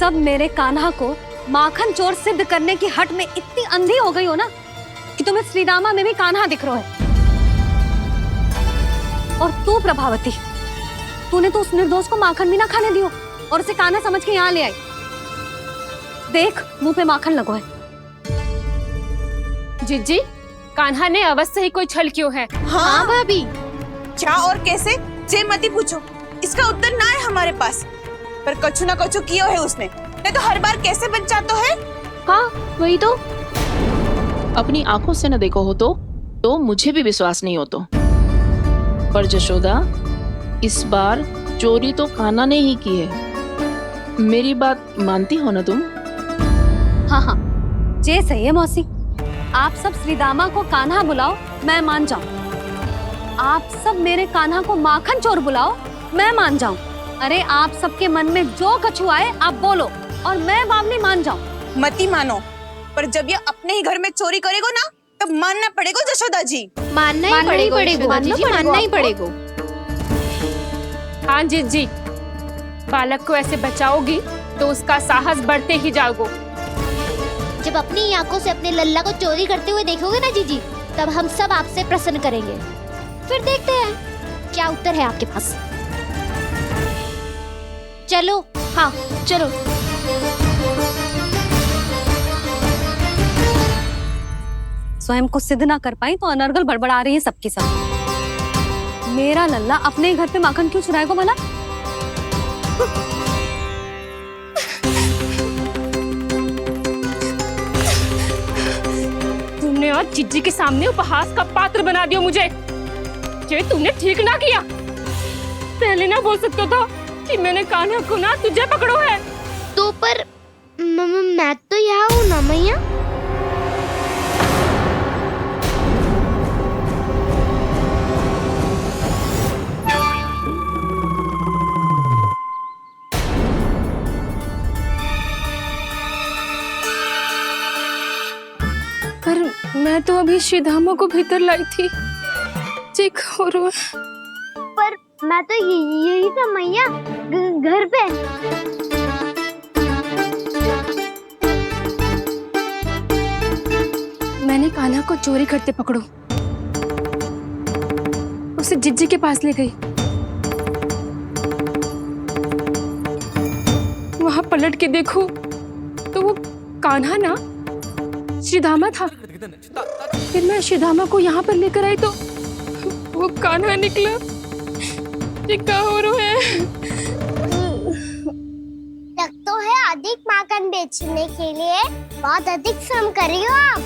सब मेरे कान्हा को माखन चोर सिद्ध करने की हट में इतनी अंधी हो गई हो ना कि तुम्हें श्रीदामा में भी कान्हा दिख रहा है। और तू प्रभावती, तूने तो उस निर्दोष को माखन भी ना खाने दियो और उसे कान्हा समझ के यहाँ ले आई। देख, मुंह पे माखन लगो है। जीजी, कान्हा ने अवश्य ही कोई छल क्यों है। हाँ भाभी, क्या और कैसे जे मती पूछो, इसका उत्तर ना है हमारे पास। पर कछु ना कछु कियो है उसने, नहीं तो हर बार कैसे बच जाता है। हाँ वही तो, अपनी आंखों से न देखो हो तो मुझे भी विश्वास नहीं हो तो। पर जशोदा, इस बार चोरी तो कान्हा ने ही की है। मेरी बात मानती हो ना तुम? हाँ हाँ, जे सही है मौसी। आप सब श्रीदामा को कान्हा बुलाओ, मैं मान जाऊं। आप सब मेरे कान्हा को माखन चोर बुलाओ, मैं मान जाऊं। अरे आप सबके मन में जो कछु आए आप बोलो और मैं बावली मान जाऊं। मती मानो, पर जब ये अपने ही घर में चोरी करेगो ना तब मानना पड़ेगा जशोदा जी। मानना ही पड़ेगा जीजी, मानना ही पड़ेगा। हाँ जीजी, बालक को ऐसे बचाओगी तो उसका साहस बढ़ते ही जाओगे। जब अपनी आंखों से अपने लल्ला को चोरी करते हुए देखोगे ना जीजी, तब हम सब आपसे प्रसन्न करेंगे। फिर देखते हैं क्या उत्तर है आपके पास। चलो, हाँ चलो। स्वयं को सिद्ध ना कर पाई तो अनर्गल बड़बड़ा रही है सबके साथ। मेरा लल्ला अपने ही घर पे माखन क्यों चुराएगा भला? तुमने आज जीजी के सामने उपहास का पात्र बना दिया मुझे। ये तुमने ठीक ना किया। पहले ना बोल सकता था कि मैंने कान्हा को ना तुझे पकड़ो है। तो पर मैं तो यहाँ हूँ ना मैया। पर मैं तो अभी श्रीधामा को भीतर लाई थी। चेक हो रहा है। पर मैं तो यही था मैया, घर पे। मैंने कान्हा को चोरी करते पकड़ो, उसे जिज्जी के पास ले गई। वहां पलट के देखो तो वो कान्हा ना श्रीधामा था। फिर मैं श्रीधामा को यहाँ पर लेकर आई तो वो कान्हा निकला। ये क्या हो रहा है? लगता है अधिक माखन बेचने के लिए बहुत अधिक श्रम कर रही हो आप।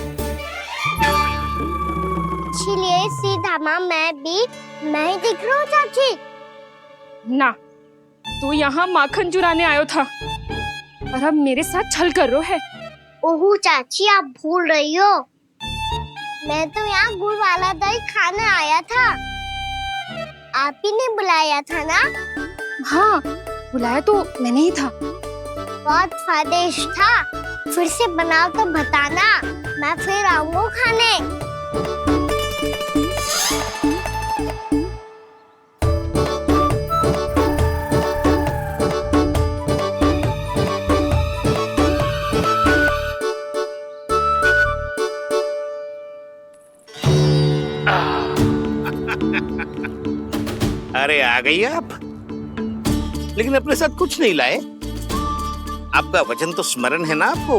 इसीलिए श्रीधामा मैं ही दिख रहा हूँ चाची। ना, तू यहाँ माखन चुराने आयो था और अब मेरे साथ छल कर रो है। ओह चाची, आप भूल रही हो, मैं तो यहाँ गुड़ वाला दही खाने आया था। आप ही ने बुलाया था ना? हाँ, बुलाया तो मैंने ही था। बहुत स्वादिष्ट था। फिर से बनाओ तो बताना, मैं फिर आऊंगा खाने। अरे आ गई आप, लेकिन अपने साथ कुछ नहीं लाए। आपका वचन तो स्मरण है ना आपको?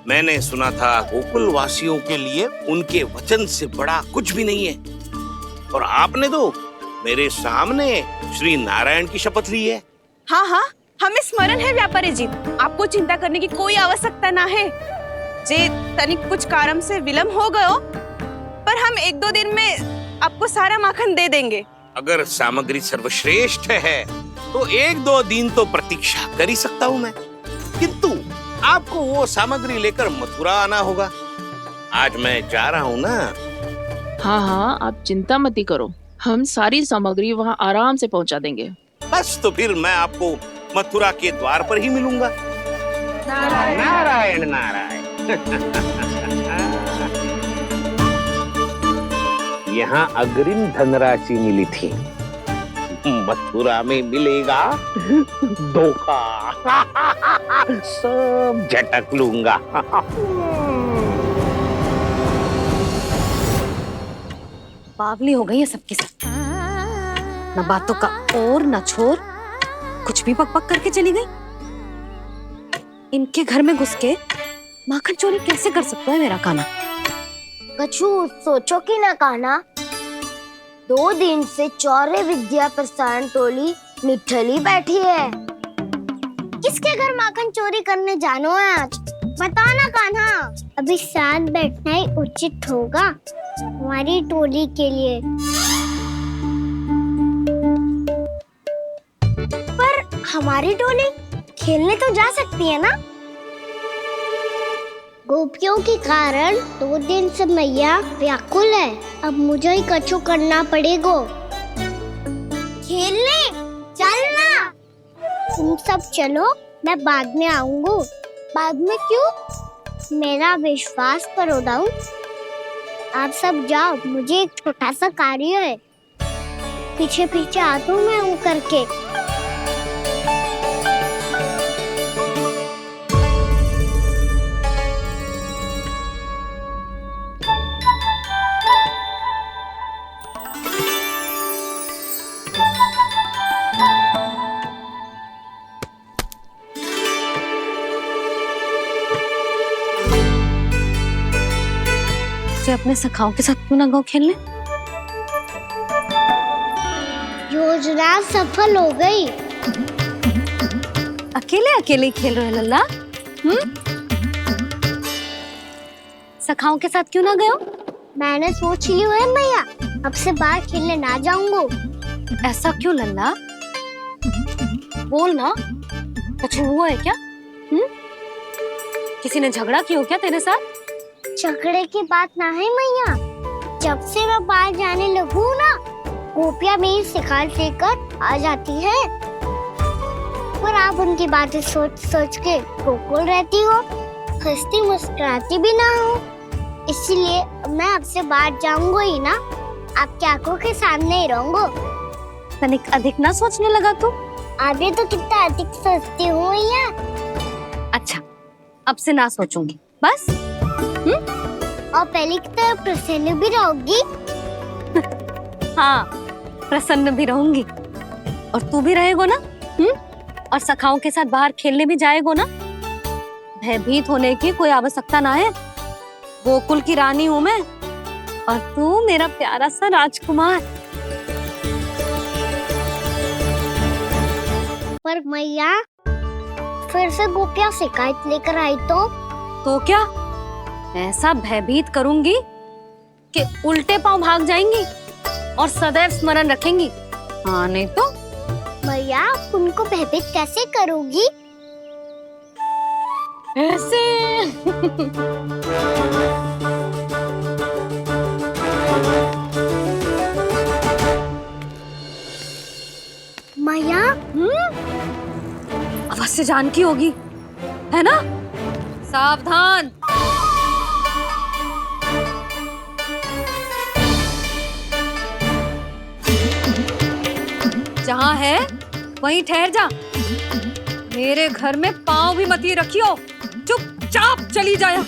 मैंने सुना था गोकुल वासियों के लिए उनके वचन से बड़ा कुछ भी नहीं है। और आपने तो मेरे सामने श्री नारायण की शपथ ली है। हाँ हाँ, हमें स्मरण है व्यापारी जी। आपको चिंता करने की कोई आवश्यकता ना है। जे तनिक कुछ कारण से विलंब हो गयो, पर हम 1-2 दिन में आपको सारा माखन दे देंगे। अगर सामग्री सर्वश्रेष्ठ है तो 1-2 दिन तो प्रतीक्षा कर ही सकता हूँ मैं, किंतु आपको वो सामग्री लेकर मथुरा आना होगा। आज मैं जा रहा हूँ ना। हाँ हाँ, आप चिंता मत करो, हम सारी सामग्री वहाँ आराम से पहुँचा देंगे। बस तो फिर मैं आपको मथुरा के द्वार पर ही मिलूंगा। नारायण नारायण। यहाँ अग्रिम धनराशि मिली थी, मथुरा में मिलेगा धोखा। सब झटक लूंगा। बावली हो गई है सबकी सब। न बातों का और न छोर, कुछ भी पक पक करके चली गई। इनके घर में घुस के माखन चोरी कैसे कर सकता है मेरा कान्हा? कछु सोचो कि ना कान्हा, 2 दिन से चौर्य विद्या प्रसारण टोली निठली बैठी है। किसके घर माखन चोरी करने जानो है आज? बता ना कान्हा। अभी साथ बैठना ही उचित होगा हमारी टोली के लिए। पर हमारी टोली खेलने तो जा सकती है ना? गोपियों के कारण 2 दिन से मैया व्याकुल है। अब मुझे ही कछु करना पड़ेगा। खेलने चलना। तुम सब चलो, मैं बाद में आऊंगा। बाद में क्यों? मेरा विश्वास करो दाऊ। आप सब जाओ, मुझे एक छोटा सा कार्य है। पीछे पीछे आता हूँ मैं हूँ करके। से अपने सखाओं के साथ क्यों ना गो खेलने? योजना सफल हो गई। अकेले अकेले ही खेल रहे लल्ला? सखाओं के साथ क्यों ना गए हो? मैंने सोच लिया है मैया, अब से बाहर खेलने ना जाऊंगा। ऐसा क्यों लल्ला? बोल ना, कुछ हुआ है क्या? किसी ने झगड़ा किया हो क्या तेरे साथ? झगड़े की बात ना है मैया। जब से मैं बाहर जाने लगू ना, गोपियां मेरी शिकार लेकर आ जाती है। पर आप उनकी बातें सोच सोच के गोकुल रहती हो, हंसती मुस्कुराती भी ना हो। इसलिए मैं आपसे बाहर जाऊंगा ही ना, आपकी आंखों के सामने ही रहूंगा। तनिक अधिक ना सोचने लगा तू? आगे तो कितना अधिक सोचती हूँ मैया। अच्छा, अब से ना सोचूंगी बस। और पहले की तरह प्रसन्न भी रहोगी। हाँ, प्रसन्न भी रहूंगी। और तू भी रहेगो ना? और सखाओं के साथ बाहर खेलने भी जाएगो ना? भयभीत होने की कोई आवश्यकता ना है। गोकुल की रानी हूँ मैं, और तू मेरा प्यारा सा राजकुमार। पर मैया, फिर से गोपियां शिकायत लेकर आई तो क्या ऐसा भयभीत करूंगी कि उल्टे पांव भाग जाएंगी और सदैव स्मरण रखेंगी? हाँ नहीं तो? मैया, उनको भयभीत कैसे करोगी? ऐसे। मैया, अवश्य जानकी होगी, है ना? सावधान। जहाँ है वहीं ठहर जा। मेरे घर में पाँव भी मत ही रखियो, चुपचाप चली जाया।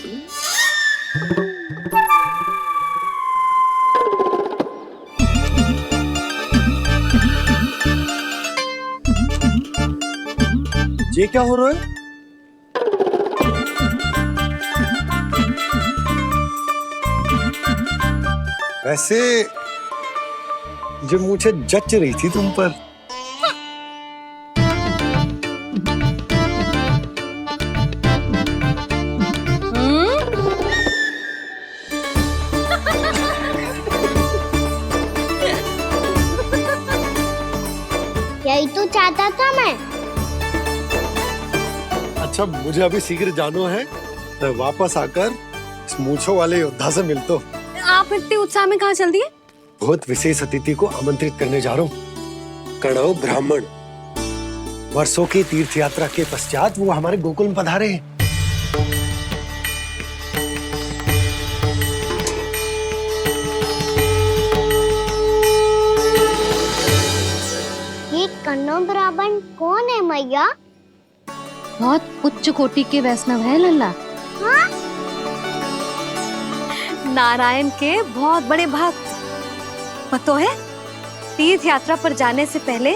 ये क्या हो रहा है? वैसे जो मुझे जच रही थी तुम पर। यही तो चाहता था मैं। अच्छा, मुझे अभी शीघ्र जाना है। मैं वापस आकर इस मूंछों वाले योद्धा से मिलता हूँ। आप इतने उत्साह में कहाँ चल दिए? बहुत विशेष अतिथि को आमंत्रित करने जा रहा हूँ। कणव ब्राह्मण। वर्षों की तीर्थ यात्रा के पश्चात वो हमारे गोकुल में पधारे हैं। कर्ण ब्राह्मण कौन है मैया? बहुत उच्च कोटि के वैष्णव है लल्ला। हाँ? नारायण के बहुत बड़े भक्त। पता है, तीर्थ यात्रा पर जाने से पहले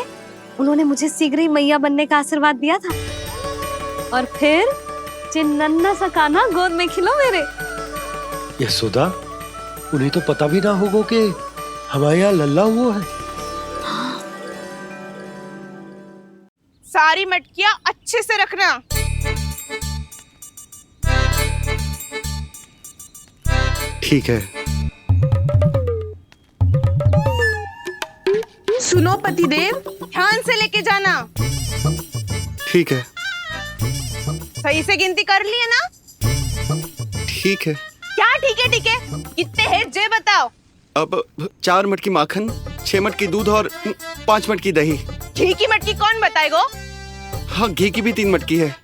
उन्होंने मुझे शीघ्र ही मैया बनने का आशीर्वाद दिया था। और फिर चिन्नन्ना सा कान्हा गोद में खिलो मेरे। यशोदा, उन्हें तो पता भी ना होगा कि हमारे यहाँ लल्ला हुआ है। सारी मटकियां अच्छे से रखना। ठीक है। सुनो पतिदेव, ध्यान से लेके जाना। ठीक है। सही से गिनती कर लिए ना? ठीक है। क्या ठीक है? ठीक है कितने हैं जे बताओ। अब 4 मटकी माखन, 6 मटकी दूध और 5 मटकी दही। घी की मटकी कौन बताएगा? हाँ, घी की भी 3 मटकी है।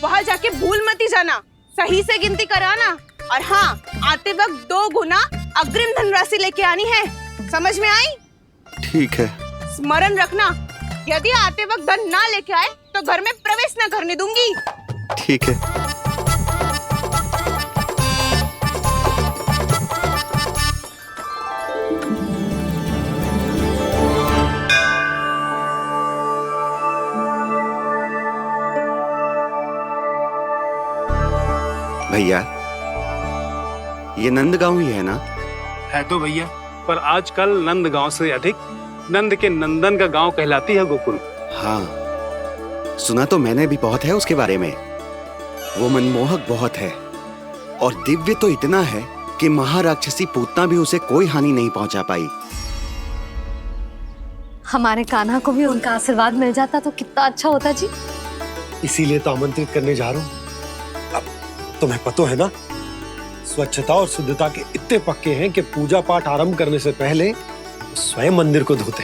वहाँ जाके भूल मती जाना, सही से गिनती कराना। और हाँ, आते वक्त 2 गुना अग्रिम धनराशि लेके आनी है। समझ में आई? ठीक है। स्मरण रखना, यदि आते वक्त धन ना लेके आए तो घर में प्रवेश न करने दूंगी। ठीक है। भैया, ये नंदगांव ही है ना? है तो भैया, पर आजकल नंदगांव से अधिक नंद के नंदन का गांव कहलाती है गोकुल। हाँ, सुना तो मैंने भी बहुत है उसके बारे में। वो मनमोहक बहुत है और दिव्य तो इतना है कि महाराक्षसी पूतना भी उसे कोई हानि नहीं पहुंचा पाई। हमारे कान्हा को भी उनका आशीर्वाद मिल जाता तो कितना अच्छा होता जी। इसीलिए तो आमंत्रित करने जा रहा हूँ। अब तुम्हें पता है ना, स्वच्छता और शुद्धता के इतने पक्के हैं कि पूजा पाठ आरंभ करने से पहले स्वयं मंदिर को धोते।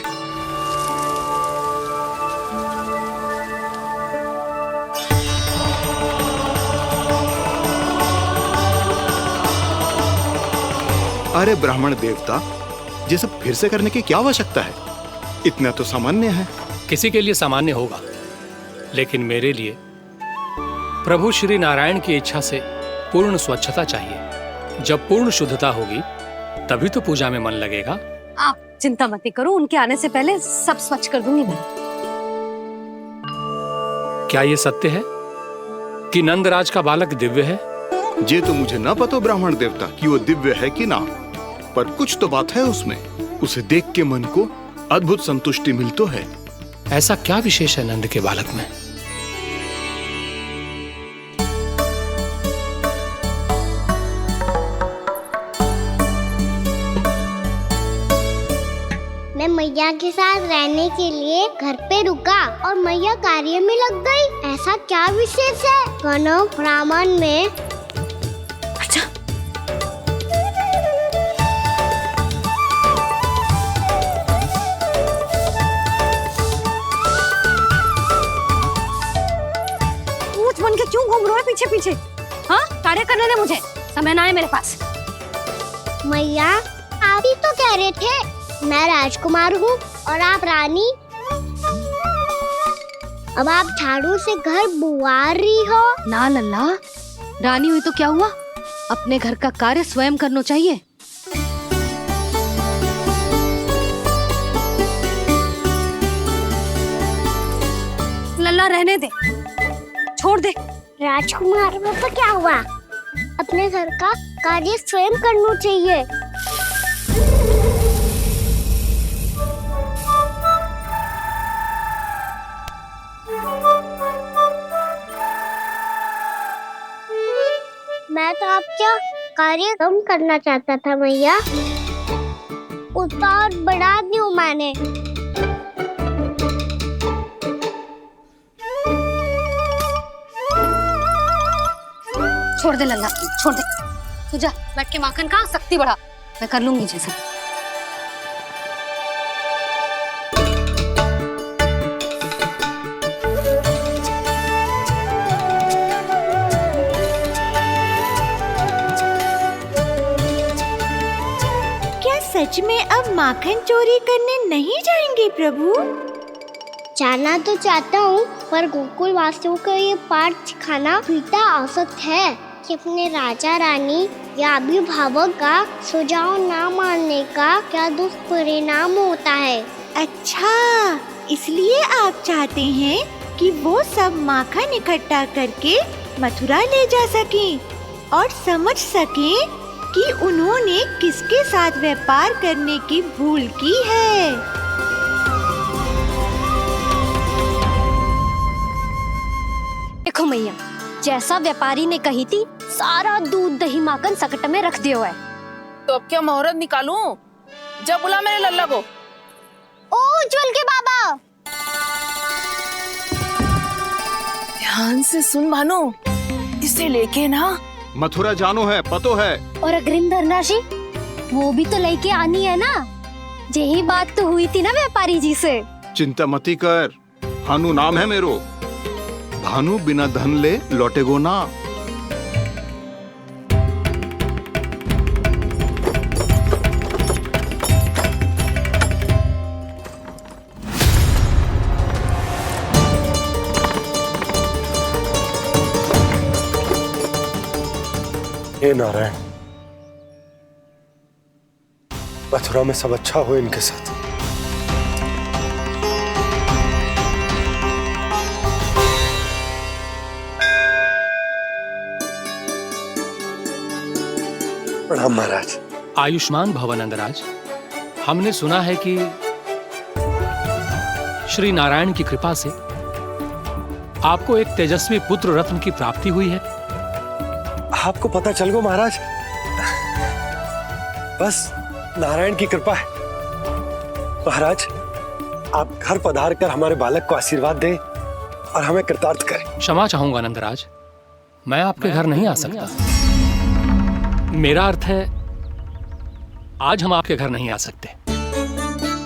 अरे ब्राह्मण देवता, ये सब फिर से करने की क्या आवश्यकता है? इतना तो सामान्य है। किसी के लिए सामान्य होगा, लेकिन मेरे लिए प्रभु श्री नारायण की इच्छा से पूर्ण स्वच्छता चाहिए। जब पूर्ण शुद्धता होगी तभी तो पूजा में मन लगेगा। आप चिंता मत करो, उनके आने से पहले सब स्वच्छ कर दूंगी मैं। क्या ये सत्य है कि नंदराज का बालक दिव्य है? ये तो मुझे ना पता ब्राह्मण देवता कि वो दिव्य है कि ना, पर कुछ तो बात है उसमें। उसे देख के मन को अद्भुत संतुष्टि मिल तो है। ऐसा क्या विशेष है नंद के बालक में? मैं मैया के साथ रहने के लिए घर पे रुका और मैया कार्य में लग गई। ऐसा क्या विशेष है कर्ण ब्राह्मण में? अच्छा, पूछ बन के क्यों घूम रहे हो पीछे पीछे? हाँ, कार्य करने दे मुझे, समय ना है मेरे पास। मैया, आप ही तो कह रहे थे मैं राजकुमार हूँ और आप रानी। अब आप झाड़ू से घर बुआ रही हो। ना लल्ला, रानी हुई तो क्या हुआ, अपने घर का कार्य स्वयं करना चाहिए। लल्ला रहने दे, छोड़ दे। राजकुमार में तो क्या हुआ, अपने घर का कार्य स्वयं करना चाहिए। मैं तो आपका कार्य कम करना चाहता था मैया, उसका और बढ़ा दूं मैंने। छोड़ दे लल्ला, छोड़ दे। तू जा बैठ के माखन खा, शक्ति बढ़ा, मैं कर लूंगी जैसा। सच में अब माखन चोरी करने नहीं जाएंगे प्रभु? जानना तो चाहता हूँ, पर गोकुल वासियों को ये पाठ सिखाना पिता औसत है कि अपने राजा रानी या अभिभावक का सुझाव ना मानने का क्या दुष्परिणाम होता है। अच्छा, इसलिए आप चाहते हैं कि वो सब माखन इकट्ठा करके मथुरा ले जा सकें और समझ सकें कि उन्होंने किसके साथ व्यापार करने की भूल की है। देखो मैया, जैसा व्यापारी ने कही थी, सारा दूध दही माखन सकट में रख दियो है। तो अब क्या मुहूर्त निकालूं? जब बुला मेरे लल्ला को। ओ उज्जवल के बाबा, ध्यान से सुन भानु, इसे लेके ना मथुरा जानो है, पतो है। और अग्रिम धनराशि वो भी तो लेके आनी है ना। यही बात तो हुई थी ना व्यापारी जी से। चिंता मती कर, भानु नाम है मेरो। भानु बिना धन ले लौटेगो ना। हे नारायण, मथुरा में सब अच्छा हो इनके साथ। प्रणाम महाराज। आयुष्मान भव नंदराज। हमने सुना है कि श्री नारायण की कृपा से आपको एक तेजस्वी पुत्र रत्न की प्राप्ति हुई है। आपको पता चल गो महाराज, बस नारायण की कृपा है। महाराज, आप घर पधार कर हमारे बालक को आशीर्वाद दें और हमें कृतार्थ करें। क्षमा चाहूंगा नंदराज, मैं आपके घर नहीं आ सकता। मेरा अर्थ है, आज हम आपके घर नहीं आ सकते।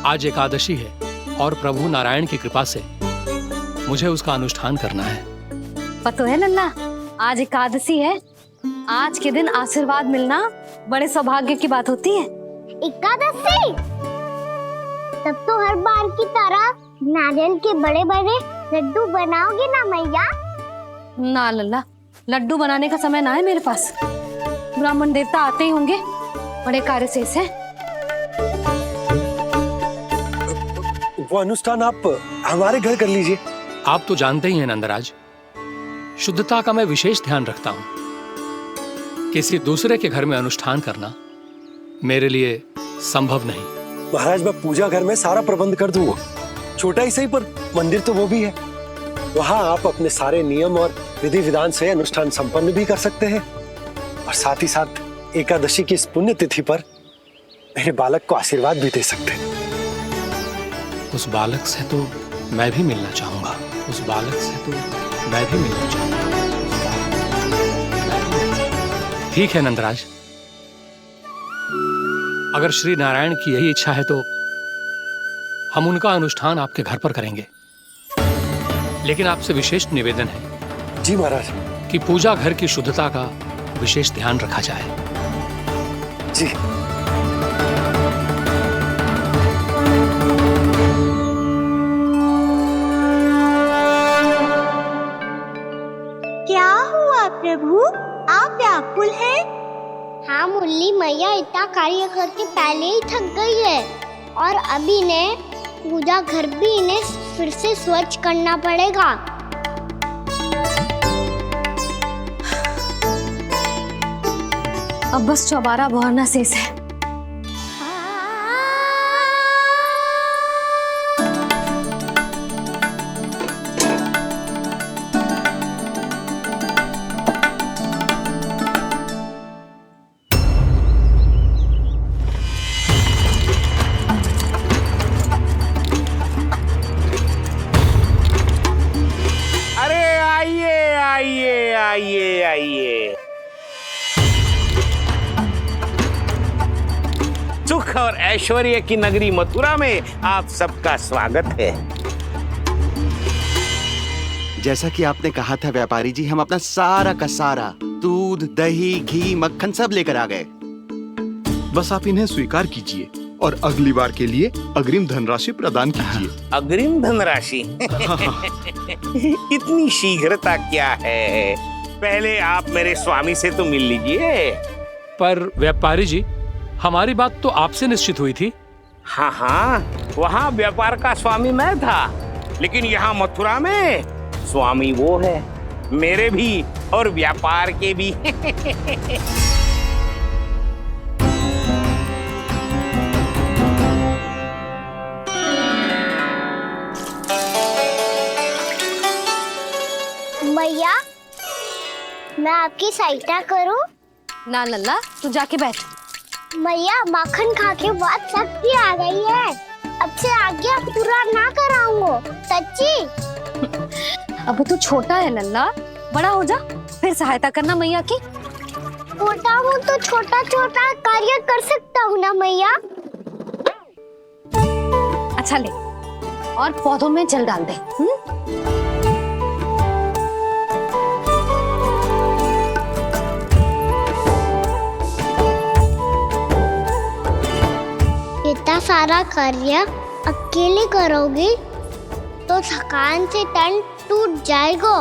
आज एकादशी है और प्रभु नारायण की कृपा से मुझे उसका अनुष्ठान करना है। पतो है लल्ला, आज एकादशी है। आज के दिन आशीर्वाद मिलना बड़े सौभाग्य की बात होती है। एकादशी? तब तो हर बार की तरह नारियल के बड़े बड़े लड्डू बनाओगे ना मैया? ना लल्ला, लड्डू बनाने का समय ना है मेरे पास। ब्राह्मण देवता आते ही होंगे, बड़े कार्य शेष है। वो अनुष्ठान आप हमारे घर कर लीजिए। आप तो जानते ही हैं नंदराज, शुद्धता का मैं विशेष ध्यान रखता हूं। किसी दूसरे के घर में अनुष्ठान करना मेरे लिए संभव नहीं। महाराज, मैं पूजा घर में सारा प्रबंध कर दूंगा। छोटा ही सही, पर मंदिर तो वो भी है। वहां आप अपने सारे नियम और विधि विधान से अनुष्ठान संपन्न भी कर सकते हैं और साथ ही साथ एकादशी की इस पुण्य तिथि पर मेरे बालक को आशीर्वाद भी दे सकते हैं। उस बालक से तो मैं भी मिलना चाहूंगा। उस बालक से तो मैं भी मिलना चाहूंगा। ठीक है नंदराज, अगर श्री नारायण की यही इच्छा है तो हम उनका अनुष्ठान आपके घर पर करेंगे। लेकिन आपसे विशेष निवेदन है। जी महाराज। कि पूजा घर की शुद्धता का विशेष ध्यान रखा जाए। जी। क्या हुआ प्रभु, आप व्याकुल हैं? हाँ मुरली मैया इतना कार्य करके पहले ही थक गई है और अभी ने पूजा घर भी इन्हें फिर से स्वच्छ करना पड़ेगा। अब बस चौबारा बहाना शेष है। आइए। सुख और ऐश्वर्य की नगरी मथुरा में आप सबका स्वागत है। जैसा कि आपने कहा था व्यापारी जी, हम अपना सारा का सारा दूध, दही, घी, मक्खन सब लेकर आ गए। बस आप इन्हें स्वीकार कीजिए और अगली बार के लिए अग्रिम धनराशि प्रदान कीजिए। अग्रिम धनराशि? इतनी शीघ्रता क्या है? पहले आप मेरे स्वामी से तो मिल लीजिए। पर व्यापारी जी, हमारी बात तो आपसे निश्चित हुई थी। हाँ हाँ, वहाँ व्यापार का स्वामी मैं था, लेकिन यहाँ मथुरा में स्वामी वो है, मेरे भी और व्यापार के भी। मैया, मैं आपकी सहायता करूं? ना लल्ला, तू जाके बैठ। मैया, माखन खा के बहुत शक्ति आ गई है। अब से आगे पूरा ना कराऊंगा, सच्ची। अब तू छोटा है लल्ला, बड़ा हो जा फिर सहायता करना मैया की। छोटा हूँ तो छोटा छोटा कार्य कर सकता हूँ ना मैया। अच्छा ले, और पौधों में जल डाल दे। इतना सारा कार्य अकेले करोगी तो थकान से तन टूट जाएगा।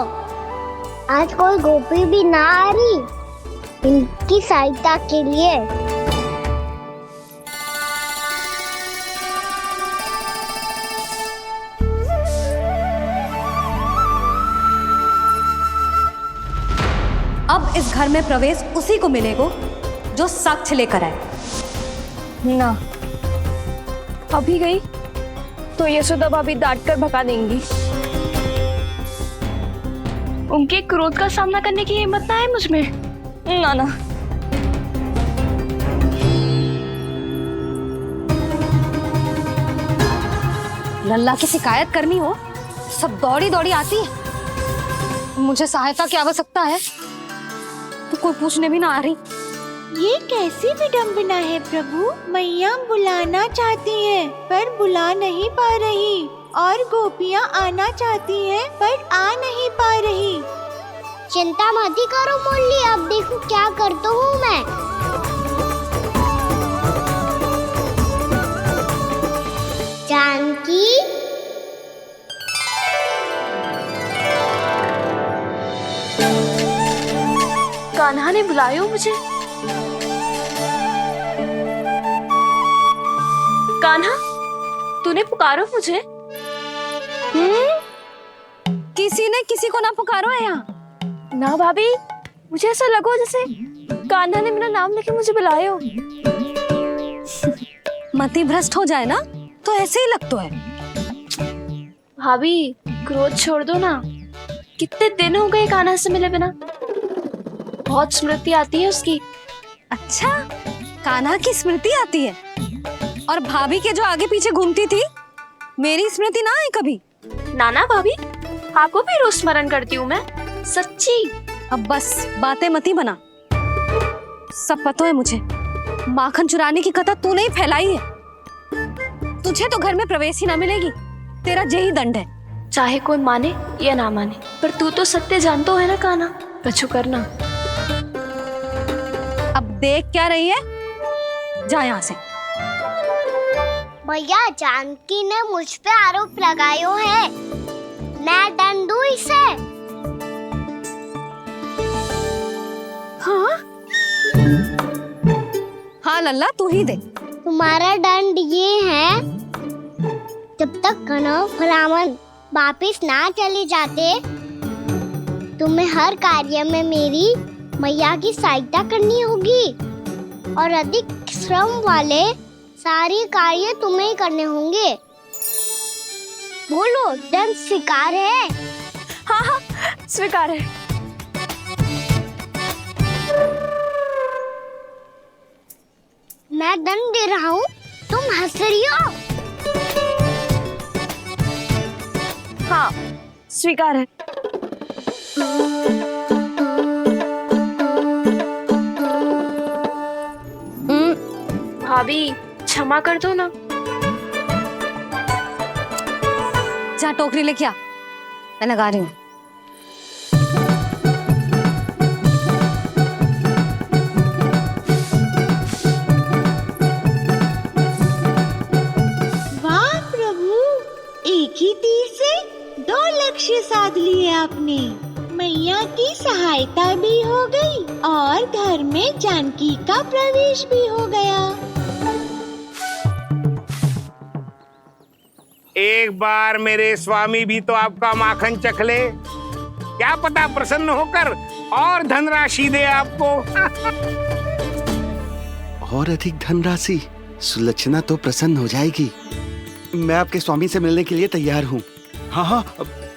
आज कोई गोपी भी ना आ रही इनकी सहायता के लिए। अब इस घर में प्रवेश उसी को मिलेगा जो साक्ष्य लेकर आए। ना, अभी गई तो यशोदा भाभी डांट कर भगा देंगी। उनके क्रोध का सामना करने की हिम्मत ना है मुझ में। ना ना। लल्ला की शिकायत करनी हो, सब दौड़ी दौड़ी आती है। मुझे सहायता की आवश्यकता है तो कोई पूछने भी ना आ रही। ये कैसी विडंबना है प्रभु। मैया बुलाना चाहती हैं पर बुला नहीं पा रही, और गोपियाँ आना चाहती हैं पर आ नहीं पा रही। चिंता मत ही करो मुरली, अब देखो क्या करता हूँ मैं। जानकी, कान्हा ने बुलाया मुझे। कान्हा, तूने पुकारो मुझे। किसी ने किसी को ना पुकारो है यहाँ। ना भाभी, मुझे ऐसा लगो जैसे कान्हा ने मेरा नाम लेके मुझे बुलाया हो। मति भ्रष्ट हो जाए ना तो ऐसे ही लगता है। भाभी, क्रोध छोड़ दो ना। कितने दिन हो गए कान्हा से मिले बिना। बहुत स्मृति आती है उसकी। अच्छा, कान्हा की स्मृति आती है? और भाभी के जो आगे पीछे घूमती थी, मेरी स्मृति ना आई कभी? नाना भाभी, आपको भी रोज स्मरण करती हूँ मैं, सच्ची। अब बस बातें मत ही बना। सब पता है मुझे, माखन चुराने की कथा तूने ही फैलाई है। तुझे तो घर में प्रवेश ही ना मिलेगी, तेरा यही दंड है। चाहे कोई माने या ना माने, पर तू तो सत्य जानता है ना कान्हा। बच्चू करना। अब देख क्या रही है, जा यहाँ से। भैया, जानकी ने मुझ पे आरोप लगायो है, मैं दंड दूं इसे? हाँ हाँ लल्ला, तू ही दे। तुम्हारा दंड ये है, जब तक कनव ब्राह्मण वापिस ना चले जाते, तुम्हें हर कार्य में मेरी मैया की सहायता करनी होगी, और अधिक श्रम वाले सारे कार्य तुम्हें ही करने होंगे। बोलो, दंड स्वीकार है? हाँ हाँ, स्वीकार है। मैं दंड दे रहा हूँ, तुम हंस रही हो? हाँ, स्वीकार है। भाभी, क्षमा कर दो ना। जा टोकरी लेके आ, मैं लगा रही हूँ। एक ही तीर से 2 लक्ष्य साध लिए आपने। मैया की सहायता भी हो गई और घर में जानकी का प्रवेश भी हो गया। एक बार मेरे स्वामी भी तो आपका माखन चख ले, क्या पता प्रसन्न होकर और धनराशि दे आपको। और अधिक धनराशि? सुलक्षणा तो प्रसन्न हो जाएगी। मैं आपके स्वामी से मिलने के लिए तैयार हूँ। हाँ हाँ,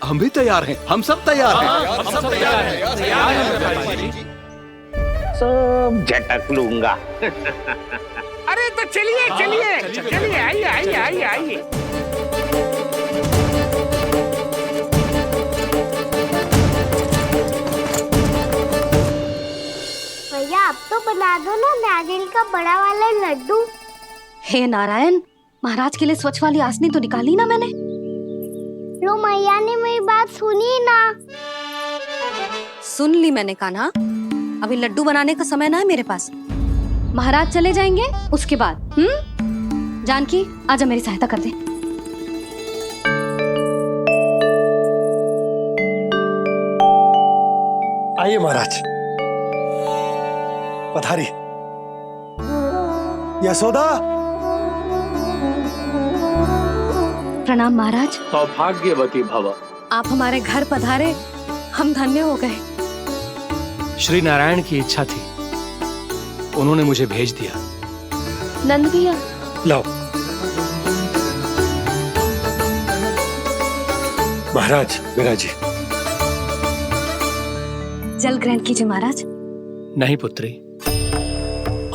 हम भी तैयार हैं, हम सब तैयार हैं। हम सब तैयार हैं। सब झटक लूंगा। अरे तो चलिए चलिए चलिए, आइए आइए आइए आइए। भैया आप तो बना दो ना नारियल का बड़ा वाला लड्डू। हे नारायण, महाराज के लिए स्वच्छ वाली आसनी तो निकाली ना मैंने। लो मैया ने मेरी बात सुनी ना। सुन ली मैंने कान्हा, अभी लड्डू बनाने का समय ना है मेरे पास। महाराज चले जाएंगे उसके बाद। जानकी आजा मेरी सहायता कर दे। आइए महाराज, पधारी। यशोदा। प्रणाम महाराज। सौभाग्यवती भव। आप हमारे घर पधारे, हम धन्य हो गए। श्री नारायण की इच्छा थी, उन्होंने मुझे भेज दिया। नंद भैया, लाओ। महाराज विराजी। जल ग्रहण कीजिए महाराज। नहीं पुत्री,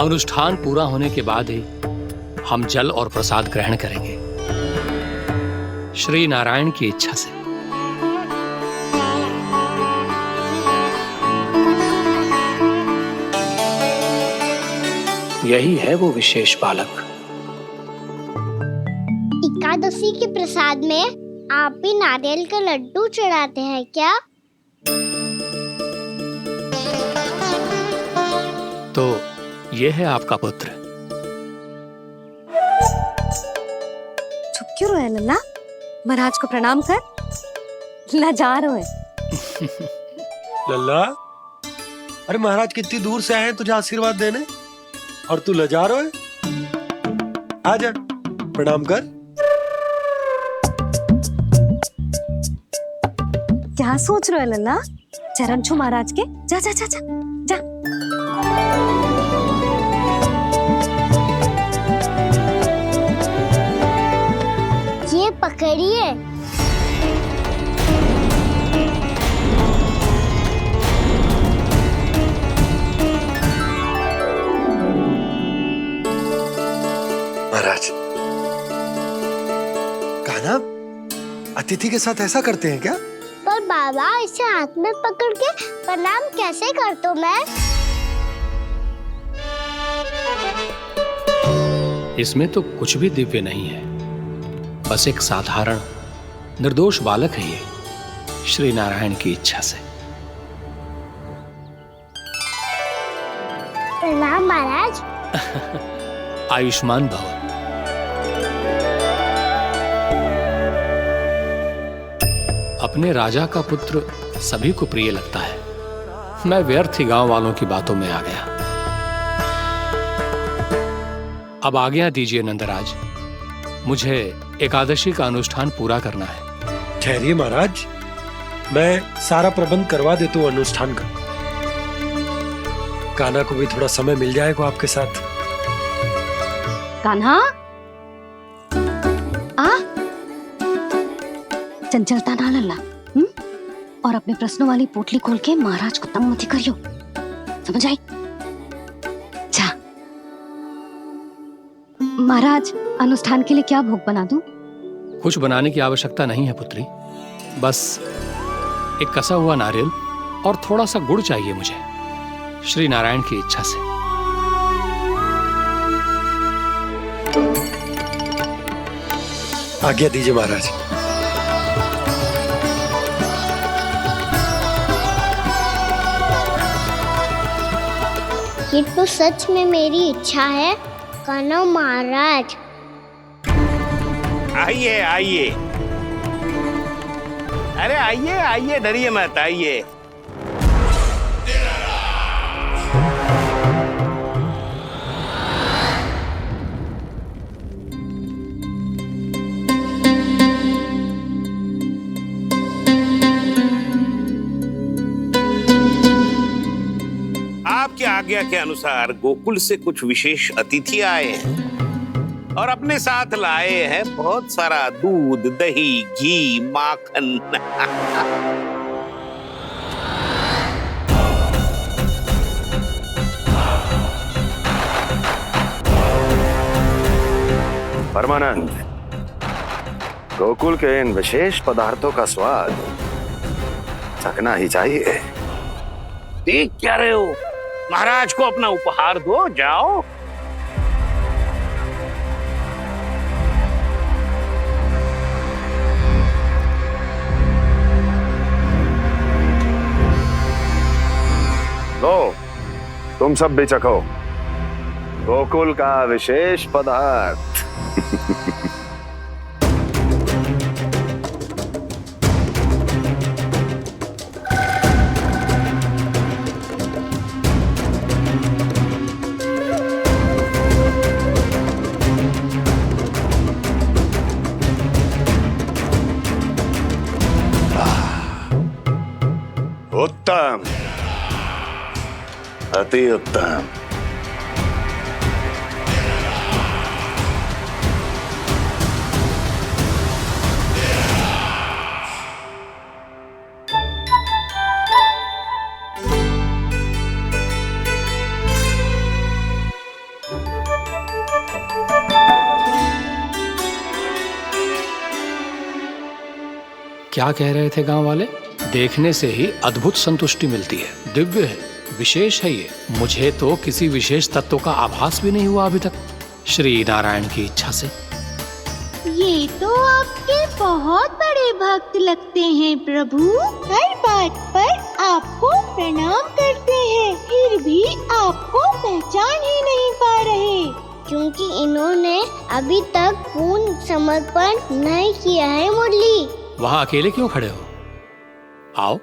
अनुष्ठान पूरा होने के बाद ही हम जल और प्रसाद ग्रहण करेंगे, श्री नारायण की इच्छा से। यही है वो विशेष बालक। एकादशी के प्रसाद में आप भी नारियल का लड्डू चढ़ाते हैं क्या? तो ये है आपका पुत्र। चुप क्यों रोए लल्ला? महाराज को प्रणाम कर। लजा रोए। लल्ला, अरे महाराज कितनी दूर से आए हैं तुझे आशीर्वाद देने, और तू लजा रहा है? आजा प्रणाम कर। क्या सोच रहे हो लल्ला? चरण छू महाराज के। जा जा जा जा जा। ये पकड़िए। महाराज, कान्हा अतिथि के साथ ऐसा करते हैं क्या? पर बाबा इसे हाथ में पकड़ के प्रणाम कैसे करता हूँ मैं? इसमें तो कुछ भी दिव्य नहीं है, बस एक साधारण निर्दोष बालक है ये, श्री नारायण की इच्छा से। प्रणाम महाराज। आयुष्मान भव। अपने राजा का पुत्र सभी को प्रिय लगता है। मैं व्यर्थ ही गांव वालों की बातों में आ गया। अब आज्ञा दीजिए नंदराज, मुझे एकादशी का अनुष्ठान पूरा करना है। ठहरिए महाराज, मैं सारा प्रबंध करवा देता हूँ अनुष्ठान का। कान्हा को भी थोड़ा समय मिल जाएगा आपके साथ। कान्हा आ, चंचलता ना लल्ला। और अपने प्रश्नों वाली पोटली खोल के महाराज को तंग मत करियो, समझ आई? जा महाराज, अनुष्ठान के लिए क्या भोग बना दूं? कुछ बनाने की आवश्यकता नहीं है पुत्री, बस एक कसा हुआ नारियल और थोड़ा सा गुड़ चाहिए मुझे, श्री नारायण की इच्छा से। आज्ञा दीजिए महाराज। ये तो सच में मेरी इच्छा है कान्हा महाराज। आइए आइए, अरे आइए आइए, डरिए मत, आइए। आपकी आज्ञा के अनुसार गोकुल से कुछ विशेष अतिथि आए हैं और अपने साथ लाए हैं बहुत सारा दूध, दही, घी, माखन। परमानंद, गोकुल के इन विशेष पदार्थों का स्वाद चखना ही चाहिए। देख क्या रहे हो? महाराज को अपना उपहार दो, जाओ। लो, तुम सब भी चखो गोकुल का विशेष पदार्थ। उत्तम, अति उत्तम। क्या कह रहे थे गांव वाले? देखने से ही अद्भुत संतुष्टि मिलती है, दिव्य है, विशेष है ये। मुझे तो किसी विशेष तत्व का आभास भी नहीं हुआ अभी तक, श्री नारायण की इच्छा से। ये तो आपके बहुत बड़े भक्त लगते हैं प्रभु। हर बात पर आपको प्रणाम करते हैं, फिर भी आपको पहचान ही नहीं पा रहे। क्योंकि इन्होंने अभी तक पूर्ण समर्पण नहीं किया है मुरली। वहाँ अकेले क्यों खड़े हो? आओ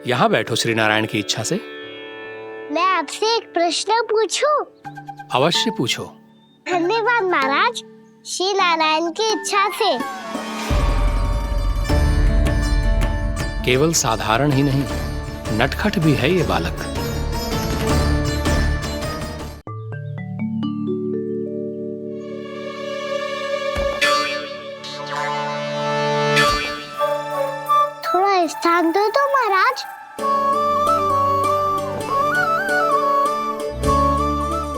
यहाँ बैठो श्री नारायण की इच्छा से। मैं आपसे एक प्रश्न पूछूं? अवश्य पूछो। धन्यवाद महाराज, श्री नारायण की इच्छा से। केवल साधारण ही नहीं, नटखट भी है ये बालक। थोड़ा स्थान दो तो महाराज।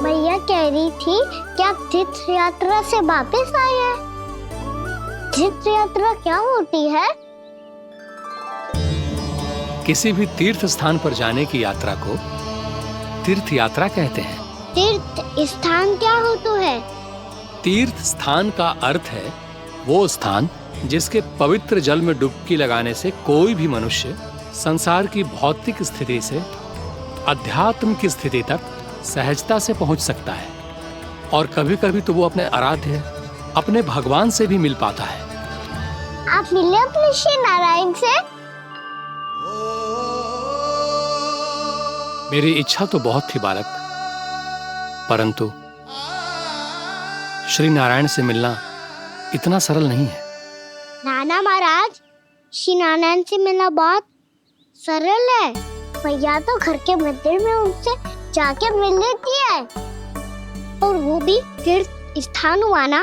मैया कह रही थी कि आप तीर्थ यात्रा से वापस आए हैं। तीर्थ यात्रा क्या होती है? किसी भी तीर्थ स्थान पर जाने की यात्रा को तीर्थ यात्रा कहते हैं। तीर्थ स्थान क्या हो तो है? तीर्थ स्थान का अर्थ है वो स्थान जिसके पवित्र जल में डुबकी लगाने से कोई भी मनुष्य संसार की भौतिक स्थिति से अध्यात्म की स्थिति तक सहजता से पहुंच सकता है, और कभी कभी तो वो अपने आराध्य, अपने भगवान से भी मिल पाता है। आप मिले अपने श्री नारायण से? मेरी इच्छा तो बहुत थी बालक, परंतु श्री नारायण से मिलना इतना सरल नहीं है। नाना महाराज, श्री नारायण से मिलना बहुत सरल है। भैया तो घर के मंदिर में उनसे जाके मिल लेती है, और वो भी तीर्थ स्थान हुआ ना।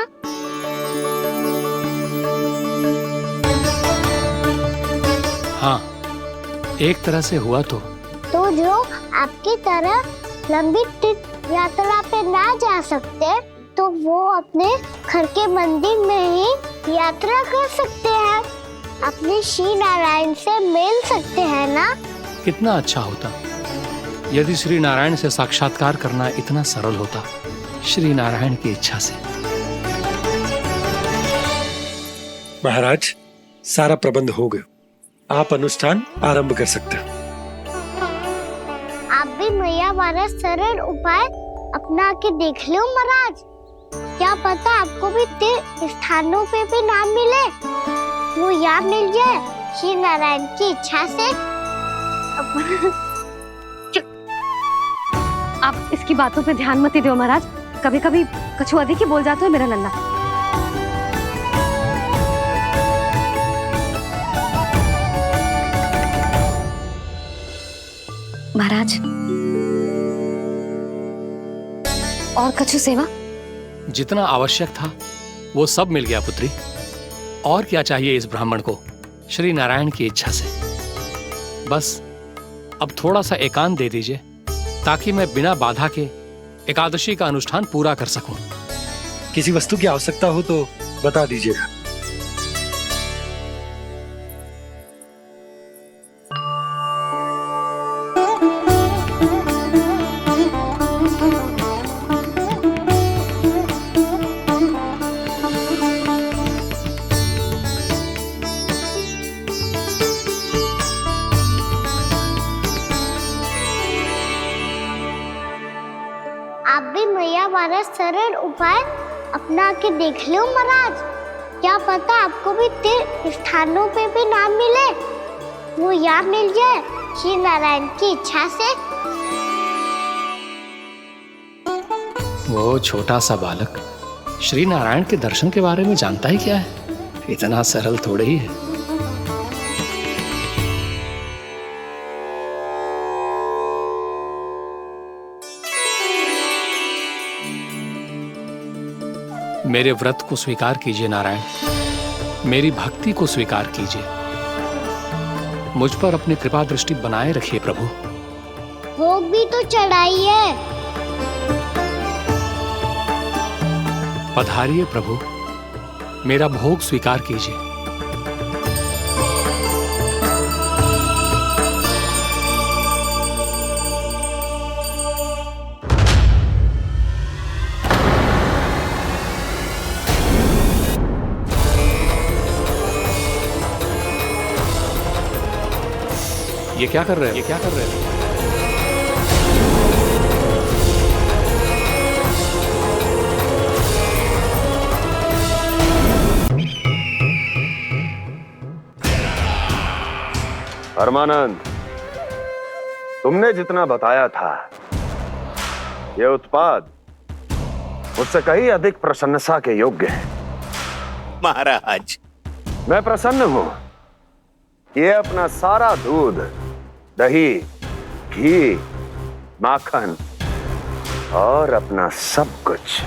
हाँ, एक तरह से हुआ तो जो आपकी तरह लंबी तीर्थ यात्रा पे ना जा सकते, तो वो अपने घर के मंदिर में ही यात्रा कर सकते हैं, अपने श्री नारायण से मिल सकते हैं ना। कितना अच्छा होता यदि श्री नारायण से साक्षात्कार करना इतना सरल होता, श्री नारायण की इच्छा से। महाराज, सारा प्रबंध हो गया, आप अनुष्ठान आरंभ कर सकते हैं। आप भी मैया वाला सरल उपाय अपना के देख लो महाराज। क्या पता आपको भी तीर्थ स्थानों पे भी नाम मिले, वो याद मिल जाए श्री नारायण की इच्छा से आप इसकी बातों पे ध्यान मत दो महाराज। कभी कभी कछु अधिक ही बोल जाते हो मेरा लल्ला। महाराज और कछु सेवा? जितना आवश्यक था वो सब मिल गया पुत्री। और क्या चाहिए इस ब्राह्मण को श्री नारायण की इच्छा से? बस अब थोड़ा सा एकांत दे दीजिए ताकि मैं बिना बाधा के एकादशी का अनुष्ठान पूरा कर सकूं। किसी वस्तु की आवश्यकता हो तो बता दीजिएगा। आप भी मैया वाला सरल उपाय अपना के देख लो महाराज। क्या पता आपको भी तीर्थ स्थानों पे भी नाम मिले, वो यहाँ मिल जाए श्री नारायण की इच्छा से। वो छोटा सा बालक श्री नारायण के दर्शन के बारे में जानता ही क्या है? इतना सरल थोड़े ही है। मेरे व्रत को स्वीकार कीजिए नारायण, मेरी भक्ति को स्वीकार कीजिए। मुझ पर अपनी कृपा दृष्टि बनाए रखिए प्रभु। भोग भी तो चढ़ाइए। पधारिए प्रभु, मेरा भोग स्वीकार कीजिए। ये क्या कर रहे हैं? ये क्या कर रहे हैं? परमानंद, तुमने जितना बताया था ये उत्पाद मुझसे कहीं अधिक प्रशंसा के योग्य है। महाराज, मैं प्रसन्न हूं। ये अपना सारा दूध, दही, घी, माखन और अपना सब कुछ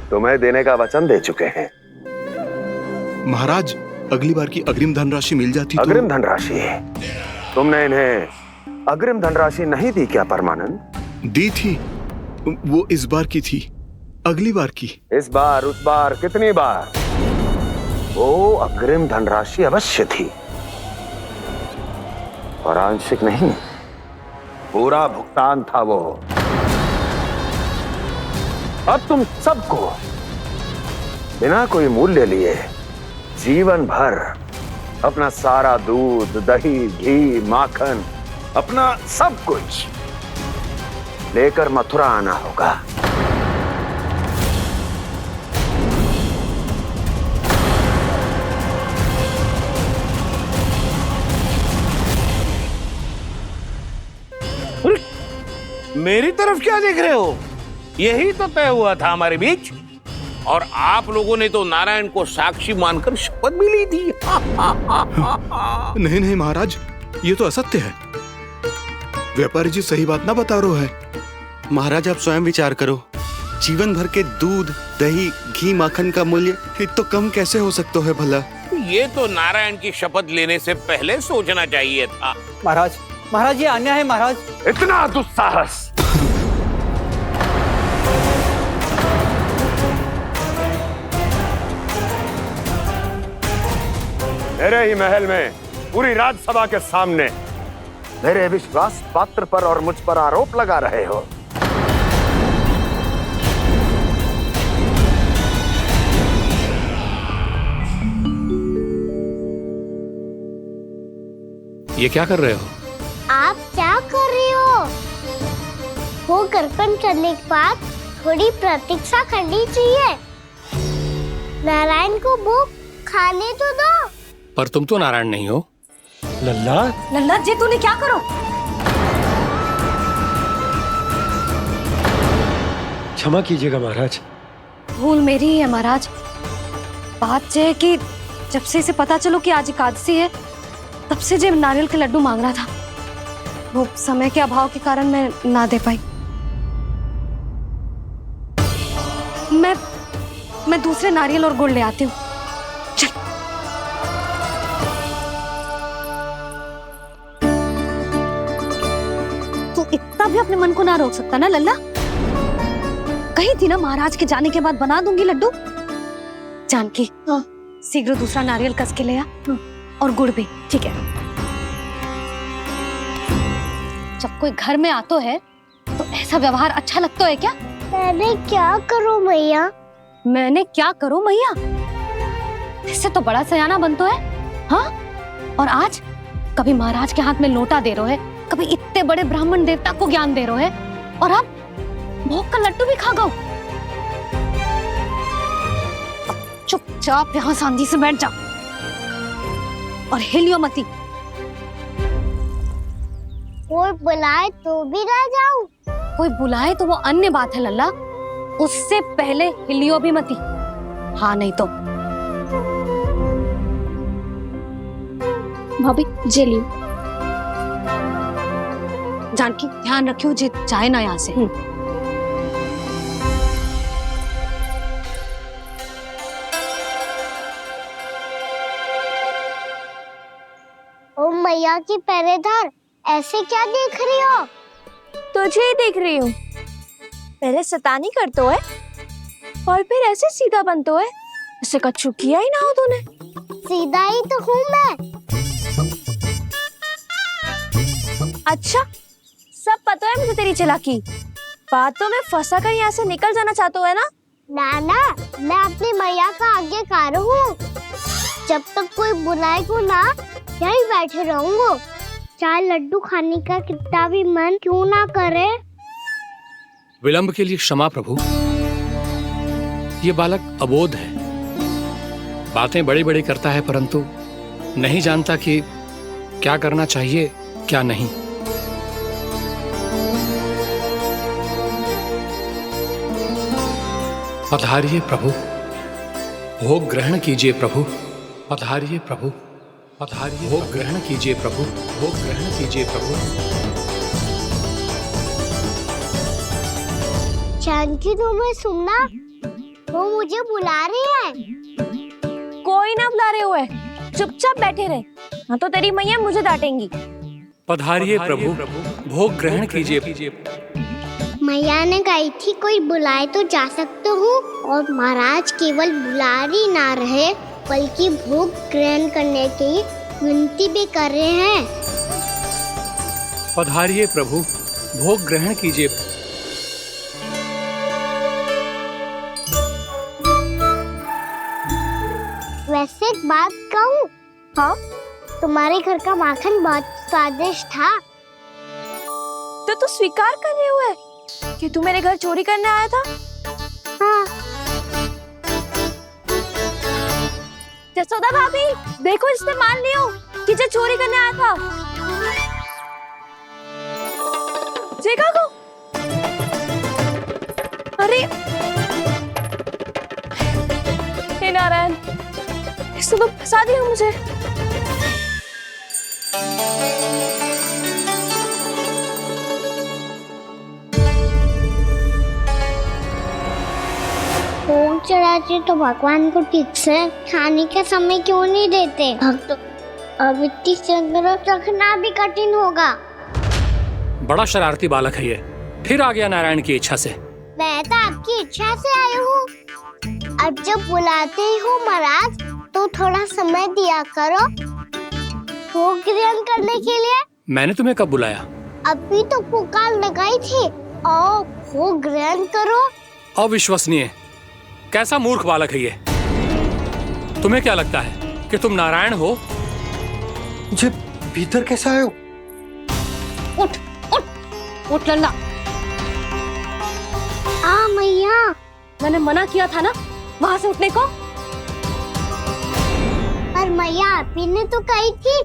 तुम्हें देने का वचन दे चुके हैं। महाराज, अगली बार की अग्रिम धनराशि मिल जाती तो। अग्रिम धनराशि? तुमने इन्हें अग्रिम धनराशि नहीं दी क्या परमानंद? दी थी, वो इस बार की थी, अगली बार की। इस बार, उस बार, कितनी बार? वो अग्रिम धनराशि अवश्य थी और आंशिक नहीं, पूरा भुगतान था वो। अब तुम सबको बिना कोई मूल्य लिए जीवन भर अपना सारा दूध, दही, घी, माखन, अपना सब कुछ लेकर मथुरा आना होगा। मेरी तरफ क्या देख रहे हो? यही तो तय हुआ था हमारे बीच, और आप लोगों ने तो नारायण को साक्षी मानकर शपथ भी ली थी। नहीं नहीं महाराज, ये तो असत्य है। व्यापारी जी सही बात ना बता रहे हैं। महाराज, आप स्वयं विचार करो। जीवन भर के दूध, दही, घी, माखन का मूल्य तो कम कैसे हो सकता है भला? ये तो नारायण की शपथ लेने से पहले सोचना चाहिए था। महाराज, महाराज, ये अन्याय है महाराज। इतना दुस्साहस! मेरे ही महल में पूरी राजसभा के सामने मेरे विश्वास पात्र पर और मुझ पर आरोप लगा रहे हो। ये क्या कर रहे हो? आप क्या कर रहे हो? वो कर्पण करने के बाद थोड़ी प्रतीक्षा करनी चाहिए। नारायण को भोग खाने तो दो। पर तुम तो नारायण नहीं हो। लल्ला लल्ला जी तूने क्या करो? क्षमा कीजिएगा महाराज। भूल मेरी ही है महाराज। बात ये है कि जब से इसे पता चलो कि आज एकादशी है, तब से जो नारियल के लड्डू मांग रहा था, वो समय के अभाव के कारण मैं ना दे पाई। मैं दूसरे नारियल और गुड़ ले आती हूँ। चल। तू इतना भी अपने मन को ना रोक सकता ना लल्ला? कही थी ना महाराज के जाने के बाद बना दूंगी लड्डू। जानकी, शीघ्र दूसरा नारियल कस के ले आ, और गुड़ भी। ठीक है। जब कोई घर में आता है तो ऐसा व्यवहार अच्छा लगता है क्या? मैंने क्या करूं मैया? मैंने क्या करूं मैया? इससे तो बड़ा सयाना बनतो है। हाँ? और आज कभी महाराज के हाथ में लोटा दे रहे है, कभी इतने बड़े ब्राह्मण देवता को ज्ञान दे रहे है, और अब भोग का लड्डू भी खा गो। चुपचाप यहाँ शांति से बैठ जा और हिलियो मती। कोई बुलाए तो भी ना जाऊं? कोई बुलाए तो वो अन्य बात है लल्ला, उससे पहले हिलियो भी मती। हाँ नहीं तो। भाभी जे लियो। जानकी ध्यान रखियो जे जाए ना यहाँ से। ओ मैया की पहरेदार, ऐसे क्या देख रही हो? तुझे ही देख रही हूँ। पहले शैतानी करतो है और फिर ऐसे सीधा बनतो है। ऐसे कच्चू किया ही ना हो तूने। सीधा ही तो हूँ मैं। अच्छा, सब पता है मुझे तेरी चालाकी। बातों में फंसा कर यहाँ से निकल जाना चाहते हो है ना? नाना, मैं अपनी मैया का आज्ञाकार हूँ। जब तक कोई बुलाए को ना, यहीं बैठे रहूंगा। चाहे लड्डू खाने का कितना भी मन क्यों ना करे। विलंब के लिए क्षमा प्रभु। ये बालक अबोध है, बातें बड़ी बड़ी करता है, परंतु नहीं जानता कि क्या करना चाहिए क्या नहीं। पधारिए प्रभु, भोग ग्रहण कीजिए प्रभु। पधारिए प्रभु, पधारिए। भोग ग्रहण कीजिए प्रभु, भोग ग्रहण कीजिए प्रभु। जानकी, तुम्हें सुनना? वो मुझे बुला रही है। कोई ना बुला रहे हुए, चुपचाप बैठे रहे, हाँ तो तेरी मैया मुझे डांटेंगी। पधारिए प्रभु, भोग ग्रहण कीजिए। मैया ने कही थी कोई बुलाए तो जा सकते हूँ, और महाराज केवल बुला ही ना रहे बल्कि भोग ग्रहण करने की विनती भी कर रहे हैं। पधारिए प्रभु, भोग ग्रहण कीजिए। वैसे एक बात कहूँ? हाँ? तुम्हारे घर का माखन बहुत स्वादिष्ट था। तो तू स्वीकार कर रहे हुए कि तू मेरे घर चोरी करने आया था? हाँ। जसोदा भाभी, देखो इसने मान लियो कि जो चोरी करने आया था। देखा को? अरे हे नारायण, इसने तो फंसा दिया मुझे। भोग चढ़ाते तो भगवान को ठीक से खाने का समय क्यों नहीं देते? भक्त अब इतनी संग्रह रखना भी कठिन होगा। बड़ा शरारती बालक है ये, फिर आ गया नारायण की इच्छा से। मैं तो आपकी इच्छा से आई हूँ। अब जब बुलाते ही हो महाराज, तो थोड़ा समय दिया करो भोग ग्रहण करने के लिए। मैंने तुम्हें कब बुलाया? अभी तो पुकार लगाई थी, आओ भोग ग्रहण करो। अविश्वसनीय, कैसा मूर्ख बालक है ये। तुम्हें क्या लगता है कि तुम नारायण हो? मुझे भीतर कैसे आए हो? उठ उठ उठ लल्ला। मैया, मैंने मना किया था ना वहां से उठने को। मैया आप ही ने तो कही थी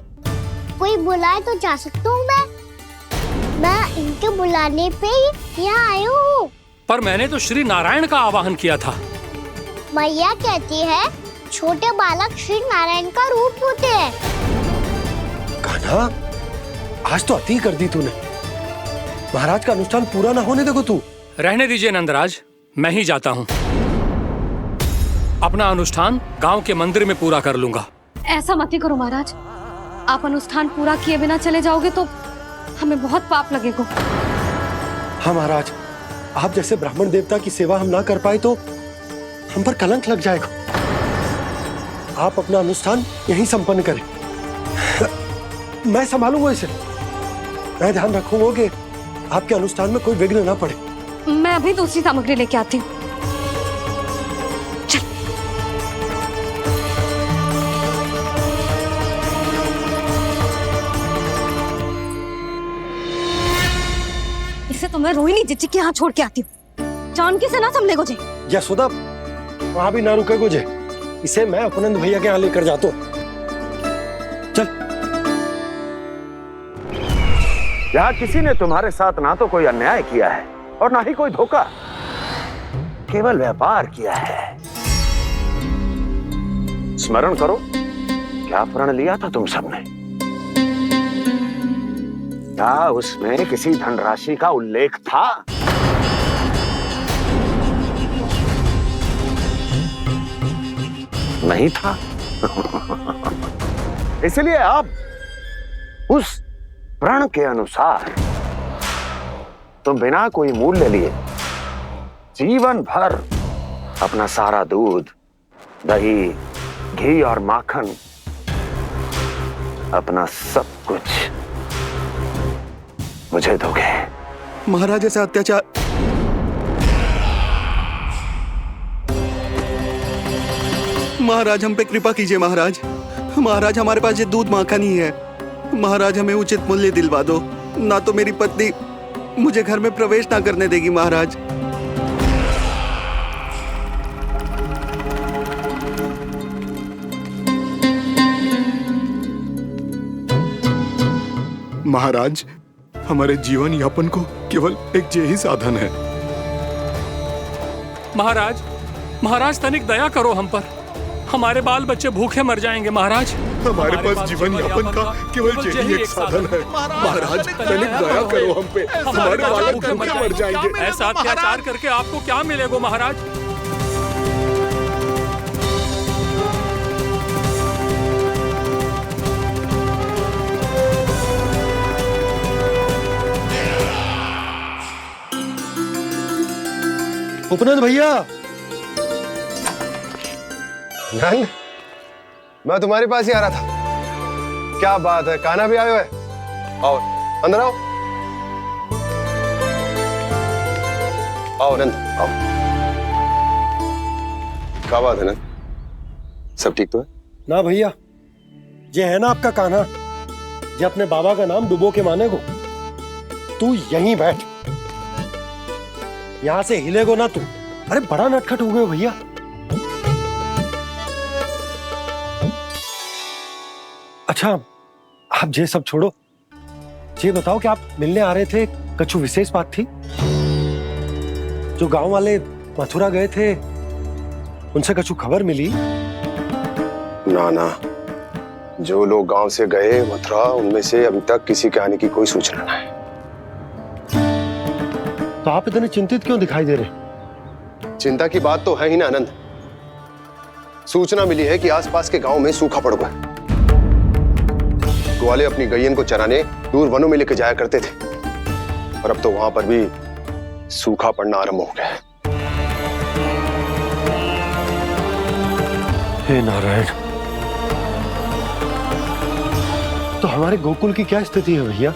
कोई बुलाए तो जा सकता हूँ मैं इनके बुलाने पे ही यहाँ आई हूँ। पर मैंने तो श्री नारायण का आवाहन किया था। मैया कहती है छोटे बालक श्री नारायण का रूप होते हैं। कान्हा, आज तो अति कर दी तूने। महाराज का अनुष्ठान पूरा ना होने देखो तू। रहने दीजिए नंदराज, मैं ही जाता हूँ। अपना अनुष्ठान गांव के मंदिर में पूरा कर लूंगा। ऐसा मत ही करो महाराज, आप अनुष्ठान पूरा किए बिना चले जाओगे तो हमें बहुत पाप लगेगा। हाँ महाराज, आप जैसे ब्राह्मण देवता की सेवा हम ना कर पाए तो हम पर कलंक लग जाएगा। आप अपना अनुष्ठान यहीं संपन्न करें, मैं संभालूंगा इसे। मैं ध्यान रखूंगा कि आपके अनुष्ठान में कोई विघ्न ना पड़े। मैं अभी दूसरी सामग्री लेके आती हूँ। इसे तो मैं रोहिणी जीजी के यहाँ छोड़ के आती हूँ। जानकी से ना संभले गुजे। यशोदा, वहां भी ना रुके गुजे। इसे मैं अपनंद भैया के यहाँ लेकर जाता हूँ। चल। यहाँ किसी ने तुम्हारे साथ ना तो कोई अन्याय किया है और ना ही कोई धोखा, केवल व्यापार किया है। स्मरण करो, क्या प्रण लिया था तुम सबने? क्या उसमें किसी धनराशि का उल्लेख था? नहीं था। इसलिए अब उस प्रण के अनुसार तुम बिना कोई मूल्य लिए जीवन भर अपना सारा दूध, दही, घी और माखन, अपना सब कुछ मुझे दोगे। महाराज ऐसा अत्याचार। महाराज हम पे कृपा कीजिए। महाराज, महाराज हमारे पास ये दूध माखन ही है। महाराज हमें उचित मूल्य दिलवा दो, ना तो मेरी पत्नी मुझे घर में प्रवेश ना करने देगी। महाराज महाराज हमारे जीवन यापन को केवल एक यही साधन है। महाराज, महाराज तनिक दया करो हम पर। हमारे बाल बच्चे भूखे मर जाएंगे महाराज। हमारे पास जीवन यापन का केवल यही एक साधन है। महाराज तनिक दया करो हम पे, हमारे बालक भूखे मर जाएंगे। ऐसा अत्याचार करके आपको क्या मिलेगा महाराज? उपनंद भैया। नंद, मैं तुम्हारे पास ही आ रहा था। क्या बात है, कान्हा भी आए हुए? आओ अंदर आओ। आओ नंद आओ। क्या बात है नंद, सब ठीक तो है? ना भैया, ये है ना आपका कान्हा, ये अपने बाबा का नाम डुबो के माने को। तू यहीं बैठ, यहां से हिलेगो ना तू। अरे बड़ा नटखट हो गए भैया। अच्छा, आप ये सब छोड़ो, ये बताओ कि आप मिलने आ रहे थे, कछु विशेष बात थी? जो गांव वाले मथुरा गए थे, उनसे कछु खबर मिली? ना ना, जो लोग गांव से गए मथुरा, उनमें से अभी तक किसी के आने की कोई सूचना नहीं है। तो आप इतने चिंतित क्यों दिखाई दे रहे? चिंता की बात तो है ही ना आनंद। सूचना मिली है कि आसपास के गांव में सूखा पड़ गया। ग्वाले अपनी गैयन को चराने दूर वनों में लेके जाया करते थे, और अब तो वहां पर भी सूखा पड़ना आरंभ हो गया है। हे नारायण, तो हमारे गोकुल की क्या स्थिति है भैया?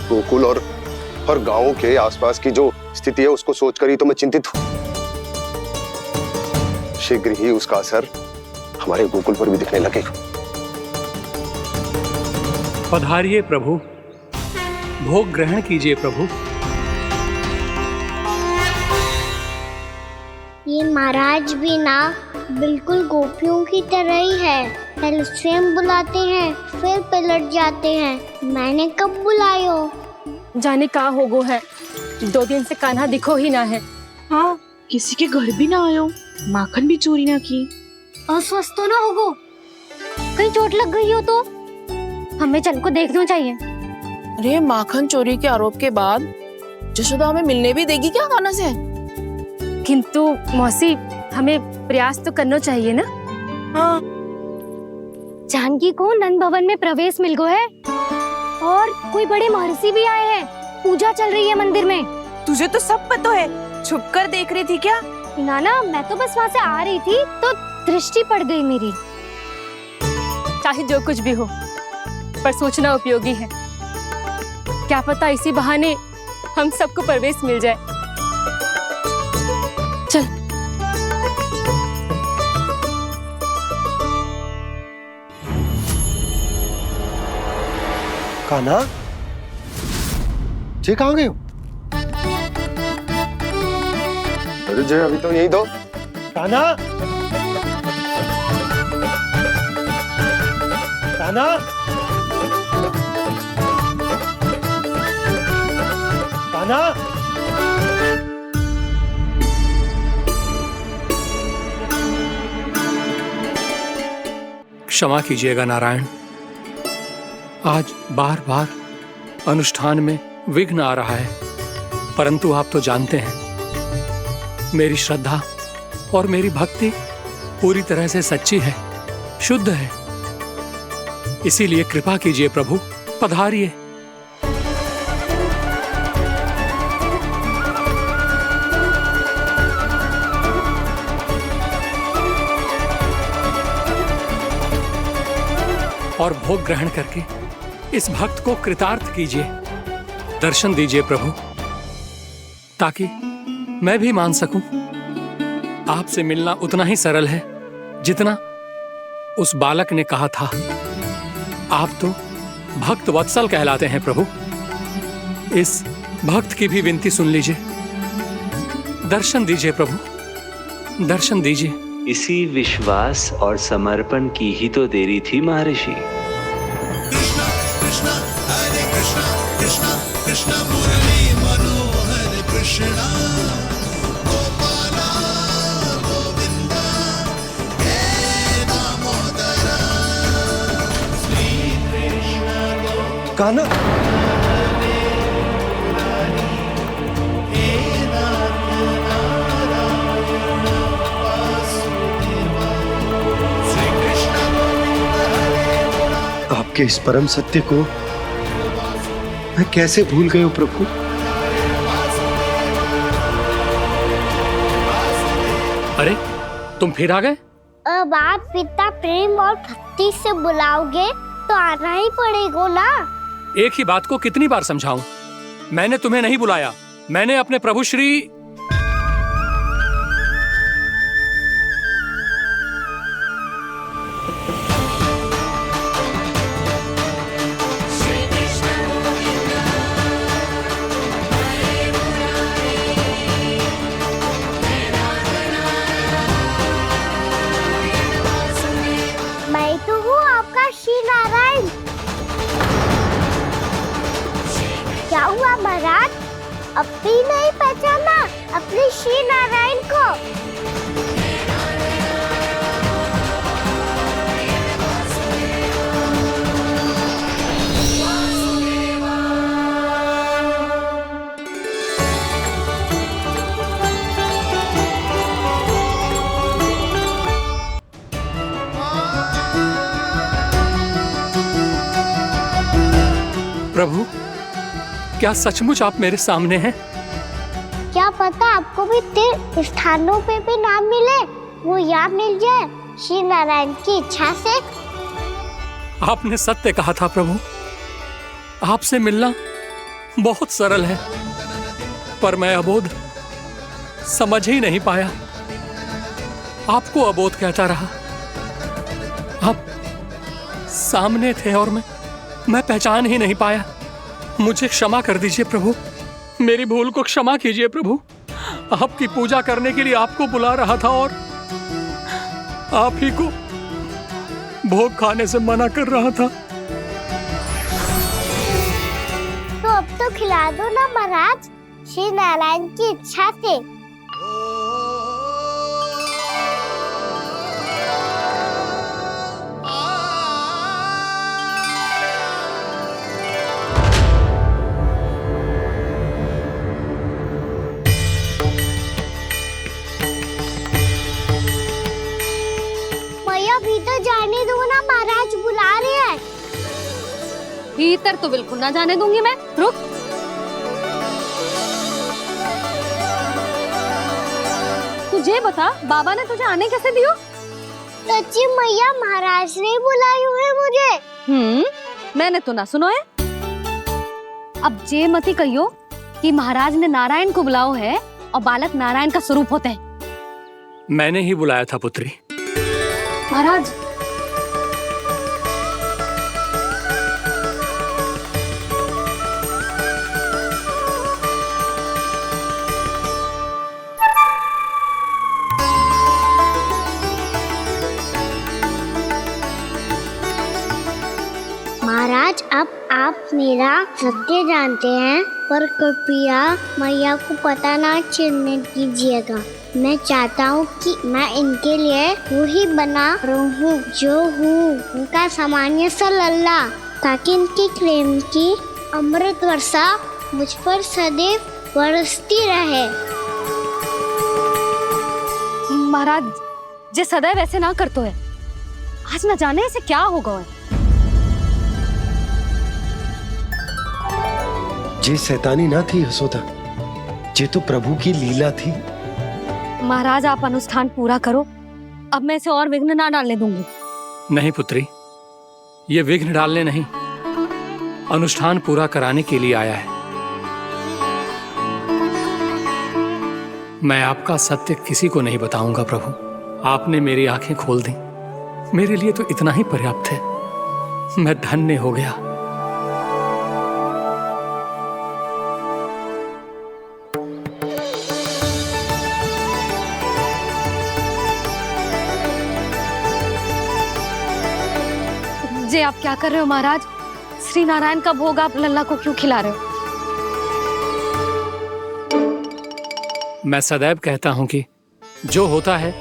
गोकुल और गांवों के आसपास की जो स्थिति है उसको सोचकर ही तो मैं चिंतित हूं। शीघ्र ही उसका असर हमारे गोकुल पर भी दिखने लगेगा। पधारिए प्रभु, भोग ग्रहण कीजिए प्रभु। ये महाराज भी ना बिल्कुल गोपियों की तरह ही है। पहले स्वयं बुलाते हैं, फिर पलट जाते हैं। मैंने कब बुलाई हो? जाने कहाँ होगो है, 2 दिन से कान्हा दिखो ही ना है। हाँ, किसी के घर भी ना आयो, माखन भी चोरी ना की। अस्वस्थ तो ना होगो, कहीं चोट लग गई हो तो हमें चल को देखना चाहिए। अरे माखन चोरी के आरोप के बाद जशोदा हमें मिलने भी देगी क्या कान्हा से? किंतु मौसी, हमें प्रयास तो करना चाहिए ना। हाँ, जानकी को नंद भवन में प्रवेश मिल गो है और कोई बड़े महर्षि भी आए हैं। पूजा चल रही है मंदिर में। तुझे तो सब पता है, छुप कर देख रही थी क्या? ना, मैं तो बस वहाँ से आ रही थी तो दृष्टि पड़ गई मेरी। चाहे जो कुछ भी हो, पर सोचना उपयोगी है। क्या पता इसी बहाने हम सबको प्रवेश मिल जाए। चल। कान्हा, जी कहाँ गए हो? अरे जय, अभी तो यही दो। कान्हा, कान्हा, कान्हा। क्षमा कीजिएगा नारायण, आज बार बार अनुष्ठान में विघ्न आ रहा है, परंतु आप तो जानते हैं मेरी श्रद्धा और मेरी भक्ति पूरी तरह से सच्ची है, शुद्ध है। इसीलिए कृपा कीजिए प्रभु, पधारिए। और भोग ग्रहण करके इस भक्त को कृतार्थ कीजिए। दर्शन दीजिए प्रभु, ताकि मैं भी मान सकूं। आपसे मिलना उतना ही सरल है जितना उस बालक ने कहा था। आप तो भक्त वत्सल कहलाते हैं प्रभु। इस भक्त की भी विनती सुन लीजिए। दर्शन दीजिए प्रभु, दर्शन दीजिए। इसी विश्वास और समर्पण की ही तो देरी थी महर्षि। कृष्णा कृष्णा हरे कृष्णा, कृष्णा कृष्णा मुरली मनोहर कृष्णा, गोपाला गोविंदा हे दामोदरा, श्री कृष्ण कान्हा, आपके इस परम सत्य को मैं कैसे भूल गया प्रभु। अरे तुम फिर आ गए? अब आप इतना प्रेम और भक्ति से बुलाओगे तो आना ही पड़ेगा ना। एक ही बात को कितनी बार समझाऊं? मैंने तुम्हें नहीं बुलाया, मैंने अपने प्रभु श्री मैं तो हूँ आपका श्री नारायण। क्या हुआ महाराज, अब भी नहीं पहचाना अपने श्री नारायण को? प्रभु, क्या सचमुच आप मेरे सामने हैं? क्या पता आपको भी तीर्थ स्थानों पे भी नाम मिले, वो यहाँ मिल जाए श्री नारायण की इच्छा से। आपने सत्य कहा था प्रभु, आपसे मिलना बहुत सरल है, पर मैं अबोध समझ ही नहीं पाया। आपको अबोध कहता रहा। आप सामने थे और मैं पहचान ही नहीं पाया। मुझे क्षमा कर दीजिए प्रभु, मेरी भूल को क्षमा कीजिए प्रभु। आपकी पूजा करने के लिए आपको बुला रहा था और आप ही को भोग खाने से मना कर रहा था। तो अब तो खिला दो ना महाराज, श्री नारायण की इच्छा से। मैया भीतर जाने दो ना, महाराज बुला रहे हैं। भीतर तो बिल्कुल ना जाने दूंगी मैं। रुक। तुझे बता, बाबा ने तुझे आने कैसे दियो? सच्ची मैया, महाराज ने बुलाई हुई मुझे। मैंने तो ना सुनो है। अब जे मती कहियो कि महाराज ने नारायण को बुलाओ है और बालक नारायण का स्वरूप होते हैं। मैंने ही बुलाया था पुत्री। महाराज, महाराज अब आप मेरा सत्य जानते हैं, पर कृपया मैया को पता ना चलने दीजिएगा। मैं चाहता हूँ कि मैं इनके लिए वही बना रहूँ जो हूँ, उनका सामान्य सा लल्ला, ताकि इनके प्रेम की अमृत वर्षा मुझ पर सदैव बरसती रहे। महाराज जे सदैव ऐसे ना करतो है, आज न जाने इसे क्या होगा है। जे शैतानी ना थी यशोदा, जे तो प्रभु की लीला थी। महाराज आप अनुष्ठान पूरा करो, अब मैं इसे और विघ्न ना डालने दूंगी। नहीं पुत्री, ये विघ्न डालने नहीं, अनुष्ठान पूरा कराने के लिए आया है। मैं आपका सत्य किसी को नहीं बताऊंगा प्रभु। आपने मेरी आंखें खोल दी, मेरे लिए तो इतना ही पर्याप्त है। मैं धन्य हो गया। जे आप क्या कर रहे हो महाराज? श्री नारायण का भोग आप लल्ला को क्यों खिला रहे हो? मैं सदैव कहता हूं कि जो होता है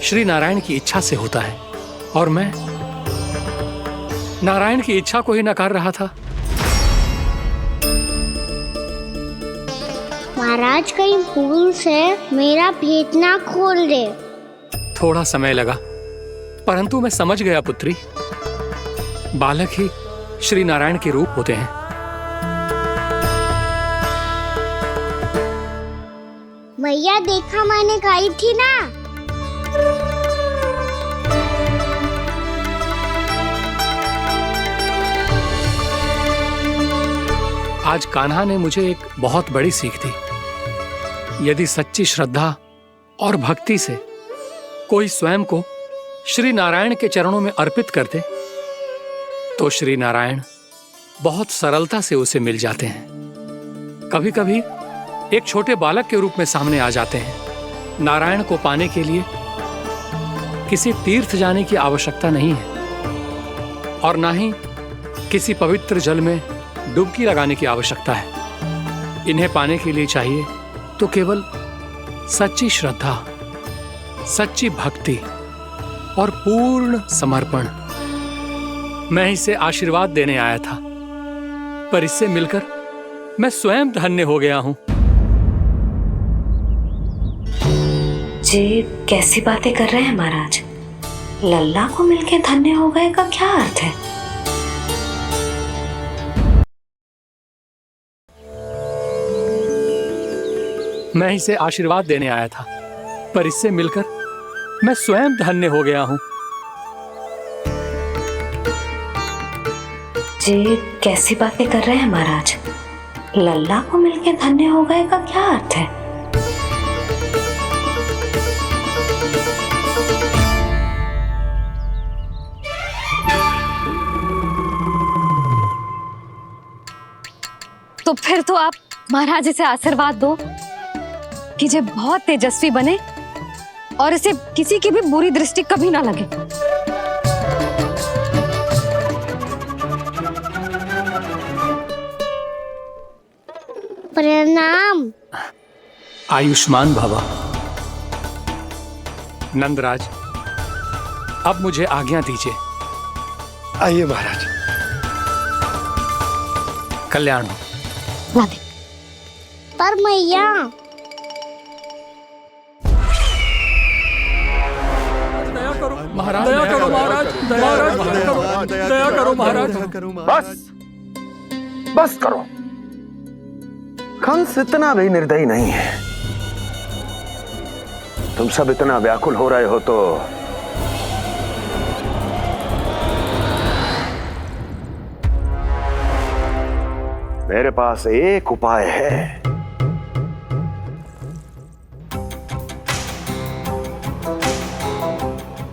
श्री नारायण की इच्छा से होता है, और मैं नारायण की इच्छा को ही नकार रहा था। महाराज कहीं भूल से मेरा भेद ना खोल दे। थोड़ा समय लगा, परंतु मैं समझ गया पुत्री। बालक ही श्री नारायण के रूप होते हैं। मैया देखा, मैंने कही थी ना। आज कान्हा ने मुझे एक बहुत बड़ी सीख दी। यदि सच्ची श्रद्धा और भक्ति से कोई स्वयं को श्री नारायण के चरणों में अर्पित कर दे, तो श्री नारायण बहुत सरलता से उसे मिल जाते हैं। कभी कभी एक छोटे बालक के रूप में सामने आ जाते हैं। नारायण को पाने के लिए किसी तीर्थ जाने की आवश्यकता नहीं है, और ना ही किसी पवित्र जल में डुबकी लगाने की आवश्यकता है। इन्हें पाने के लिए चाहिए तो केवल सच्ची श्रद्धा, सच्ची भक्ति और पूर्ण समर्पण। मैं इसे आशीर्वाद देने आया था, पर इससे मिलकर मैं स्वयं धन्य हो गया हूं। जे कैसी बातें कर रहे हैं महाराज? लल्ला को मिलके धन्य हो गए का क्या अर्थ है? मैं इसे आशीर्वाद देने आया था, पर इससे मिलकर मैं स्वयं धन्य हो गया हूं। जे कैसी बातें कर रहे हैं महाराज? लल्ला को मिलके धन्य हो गए का क्या अर्थ है? तो फिर तो आप महाराज से आशीर्वाद दो कि जे बहुत तेजस्वी बने और इसे किसी की भी बुरी दृष्टि कभी ना लगे। प्रणाम। आयुष्मान भवा। नंदराज, अब मुझे आज्ञा दीजिए। आइए महाराज। कल्याण हो। राधे। पर मैया, महाराज, दया करो महाराज, दया करो महाराज। बस करो। कंस इतना भी निर्दयी नहीं है। तुम सब इतना व्याकुल हो रहे हो तो मेरे पास एक उपाय है।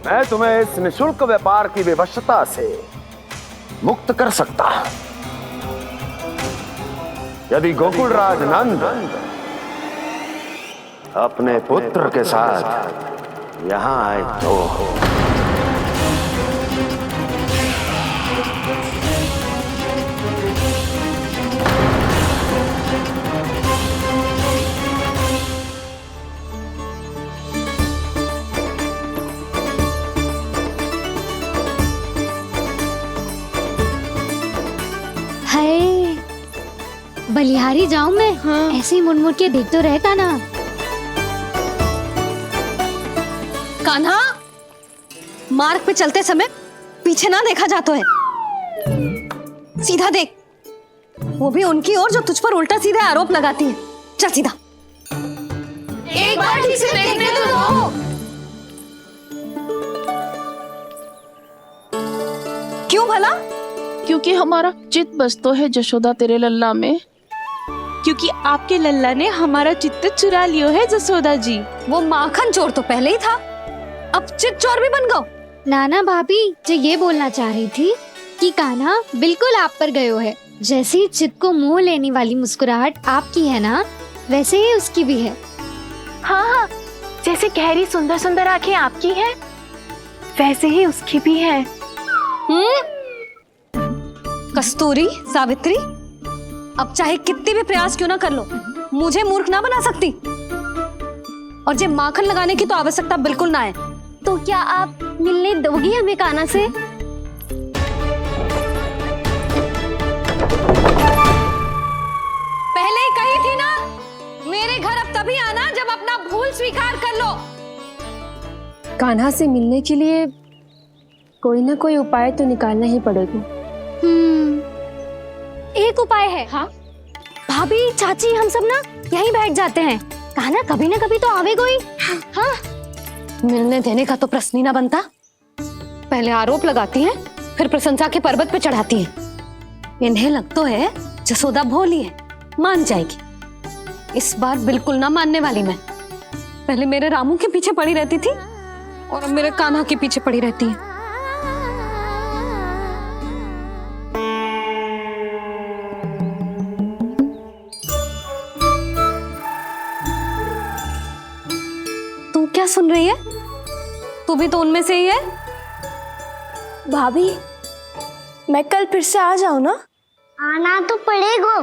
मैं तुम्हें इस निशुल्क व्यापार की विवशता से मुक्त कर सकता। यदि गोकुलराज नंद अपने पुत्र के साथ यहां आए तो हाय, बलिहारी जाऊं मैं? हाँ। ऐसे ही मुड़ के देख तो रहता ना। कान्हा, मार्ग पे चलते समय पीछे ना देखा जाता है, सीधा देख। वो भी उनकी ओर जो तुझ पर उल्टा सीधा आरोप लगाती है। चल सीधा। एक बार ठीक से देखने तो दो। क्यों भला? क्योंकि हमारा चित्त बसतो है जशोदा तेरे लल्ला में। क्योंकि आपके लल्ला ने हमारा चित्त चुरा लियो है जसोदा जी। वो माखन चोर तो पहले ही था, अब चित्त चोर भी बन गो। नाना भाभी जो ये बोलना चाह रही थी कि कान्हा बिल्कुल आप पर गयो है। जैसे ही चित्त को मोह लेने वाली मुस्कुराहट आपकी है ना, वैसे ही उसकी भी है। हाँ हाँ, जैसे गहरी सुंदर सुंदर आंखें आपकी हैं, वैसे ही उसकी भी है। कस्तूरी, सावित्री, अब चाहे कितने भी प्रयास क्यों ना कर लो, मुझे मूर्ख ना बना सकती। और जे माखन लगाने की तो आवश्यकता बिल्कुल ना है। तो क्या आप मिलने दोगी हमें कान्हा से? पहले ही कही थी ना, मेरे घर अब तभी आना जब अपना भूल स्वीकार कर लो। कान्हा से मिलने के लिए कोई ना कोई उपाय तो निकालना ही पड़ेगा। एक उपाय है। हाँ? भाभी, चाची, हम सब ना यहीं बैठ जाते हैं। कान्हा कभी ना कभी तो आवेगा ही। हाँ? मिलने देने का तो प्रश्न ही ना बनता। पहले आरोप लगाती हैं, फिर प्रशंसा के पर्वत पे चढ़ाती हैं। इन्हें लग तो है जसोदा भोली है, मान जाएगी। इस बार बिल्कुल ना मानने वाली मैं। पहले मेरे रामू के पीछे पड़ी रहती थी और अब मेरे कान्हा के पीछे पड़ी रहती है। तू क्या सुन रही है? तू भी तो उनमें से ही है। भाभी, मैं कल फिर से आ जाऊं ना? आना तो पड़ेगा।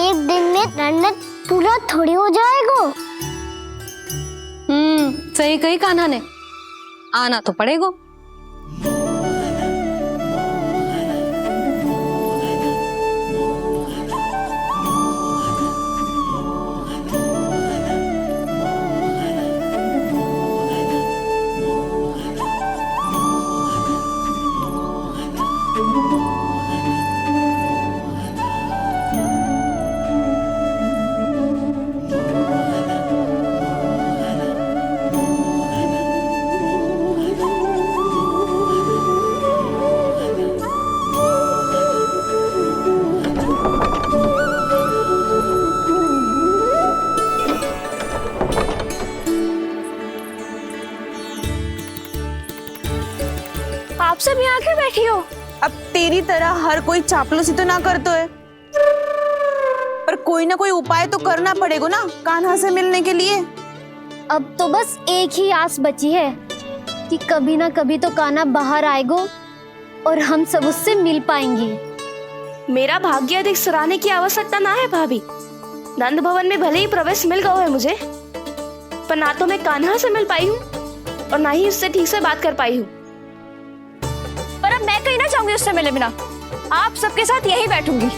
एक दिन में रन्नत पूरा थोड़ी हो जाएगा। सही कही कान्हा ने, आना तो पड़ेगा। आप सब यहाँ आके बैठी हो? अब तेरी तरह हर कोई चापलूसी तो ना करतो है, पर कोई ना कोई उपाय तो करना पड़ेगा ना कान्हा से मिलने के लिए। अब तो बस एक ही आस बची है कि कभी ना कभी तो कान्हा बाहर आएगो और हम सब उससे मिल पाएंगे। मेरा भाग्य अधिक सराहने की आवश्यकता ना है भाभी। नंद भवन में भले ही प्रवेश मिल गया है मुझे, पर ना तो मैं कान्हा से मिल पाई हूँ और ना ही उससे ठीक से बात कर पाई हूँ। पर अब मैं कहीं ना जाऊंगी उससे मिले बिना, आप सबके साथ यही बैठूंगी।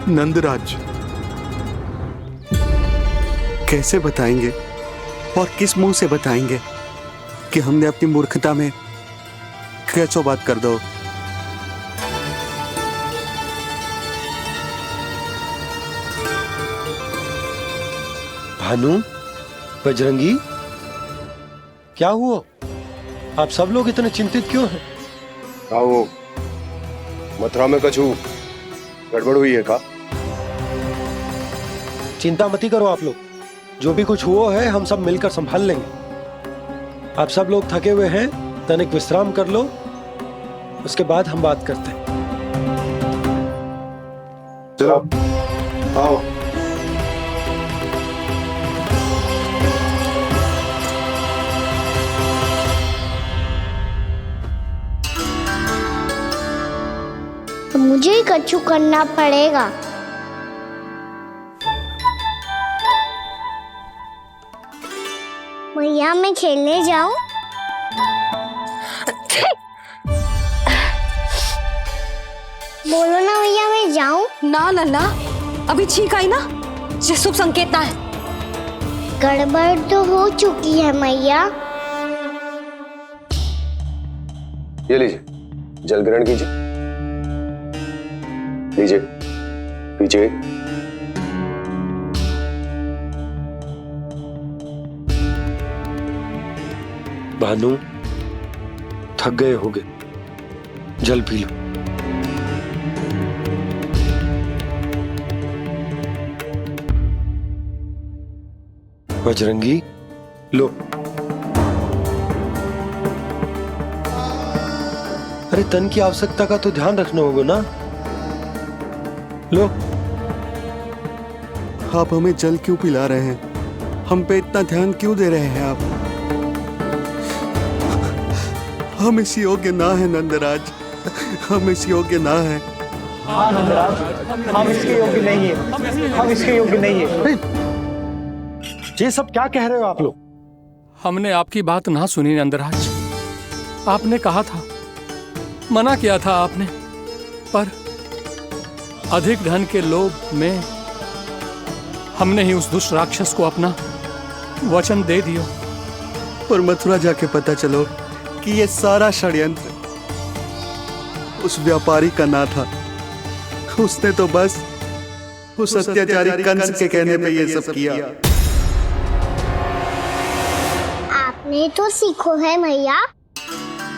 नंदराज, कैसे बताएंगे और किस मुंह से बताएंगे कि हमने अपनी मूर्खता में कैसो बात कर दो। भानु, बजरंगी, क्या हुआ? आप सब लोग इतने चिंतित क्यों हैं? आओ, मथुरा में कछु गड़बड़ हुई है का? चिंता मती करो आप लोग, जो भी कुछ हुआ है हम सब मिलकर संभाल लेंगे। आप सब लोग थके हुए हैं, तनिक विश्राम कर लो, उसके बाद हम बात करते हैं। चलो, आओ। मुझे ही कछु करना पड़ेगा। मैया, मैं खेलने जाऊं? बोलो ना भैया, मैं जाऊं? ना लल्ला, अभी छींक आई ना, ये शुभ संकेत ना है। गड़बड़ तो हो चुकी है मैया। ये लीजिए, जल ग्रहण कीजिए। लीजिए, पीछे। भानु, थक गए होगे, जल पी लो। बजरंगी, लो। अरे तन की आवश्यकता का तो ध्यान रखना होगा ना, लो। आप हमें जल क्यों पिला रहे हैं? हम पे इतना ध्यान क्यों दे रहे हैं आप? हम इस योग्य ना है नंदराज, हम इस योग्य ना है। हाँ नंदराज, हम इसके योग्य नहीं है, हम इसके योग्य नहीं है। ये सब क्या कह रहे हो आप लोग? हमने आपकी बात ना सुनी नंदराज। आपने कहा था, मना किया था आपने, पर अधिक धन के लोभ में हमने ही उस दुष्ट राक्षस को अपना वचन दे दिया। पर मथुरा जाके पता चलो कि ये सारा षड्यंत्र उस व्यापारी का ना था। उसने तो बस उस अत्याचारी कंस के कहने पे ये सब किया। आपने तो सीखो है भैया,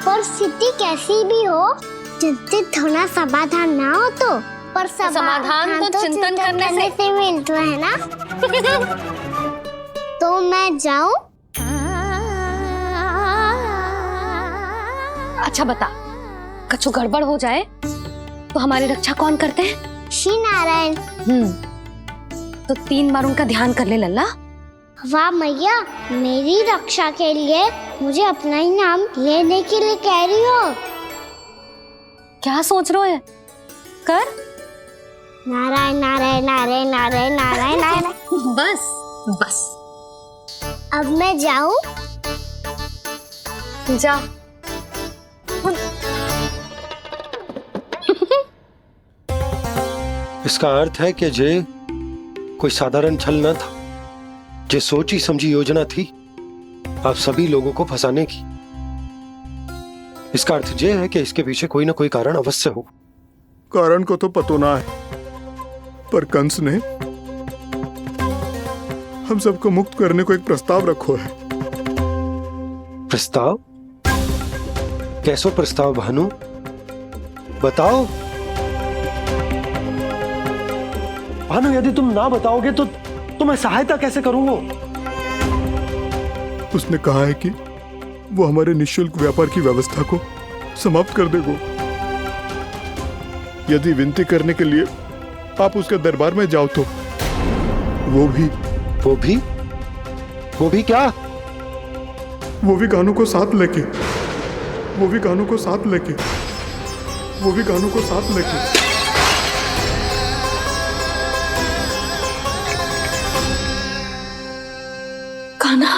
पर स्थिति कैसी भी हो, चिंतित होना समाधान ना हो तो, पर समाधान तो चिंतन करने से मिलता है ना। तो मैं जाऊं? अच्छा बता, कछु गड़बड़ हो जाए तो हमारी रक्षा कौन करते हैं? श्री नारायण। तो 3 बार उनका ध्यान कर ले लल्ला। वाह मैया, मेरी रक्षा के लिए मुझे अपना ही नाम लेने के लिए कह रही हो? क्या सोच रहे हो? कर। नारायण नारायण नारायण नारायण नारायण नारायण। बस बस। अब मैं जाऊं? जा। इसका अर्थ है कि जे कोई साधारण छल न था, जे सोची समझी योजना थी आप सभी लोगों को फंसाने की। इसका अर्थ ये है कि इसके पीछे कोई ना कोई कारण अवश्य हो। कारण को तो पतो ना है, पर कंस ने हम सबको मुक्त करने को एक प्रस्ताव रखो है। प्रस्ताव? कैसो प्रस्ताव भानु, बताओ। भानु, यदि तुम ना बताओगे तो मैं सहायता कैसे करूंगा? उसने कहा है कि वो हमारे निःशुल्क व्यापार की व्यवस्था को समाप्त कर देगो। यदि विनती करने के लिए आप उसके दरबार में जाओ तो वो भी क्या? वो भी गानों को साथ लेके कान्हा,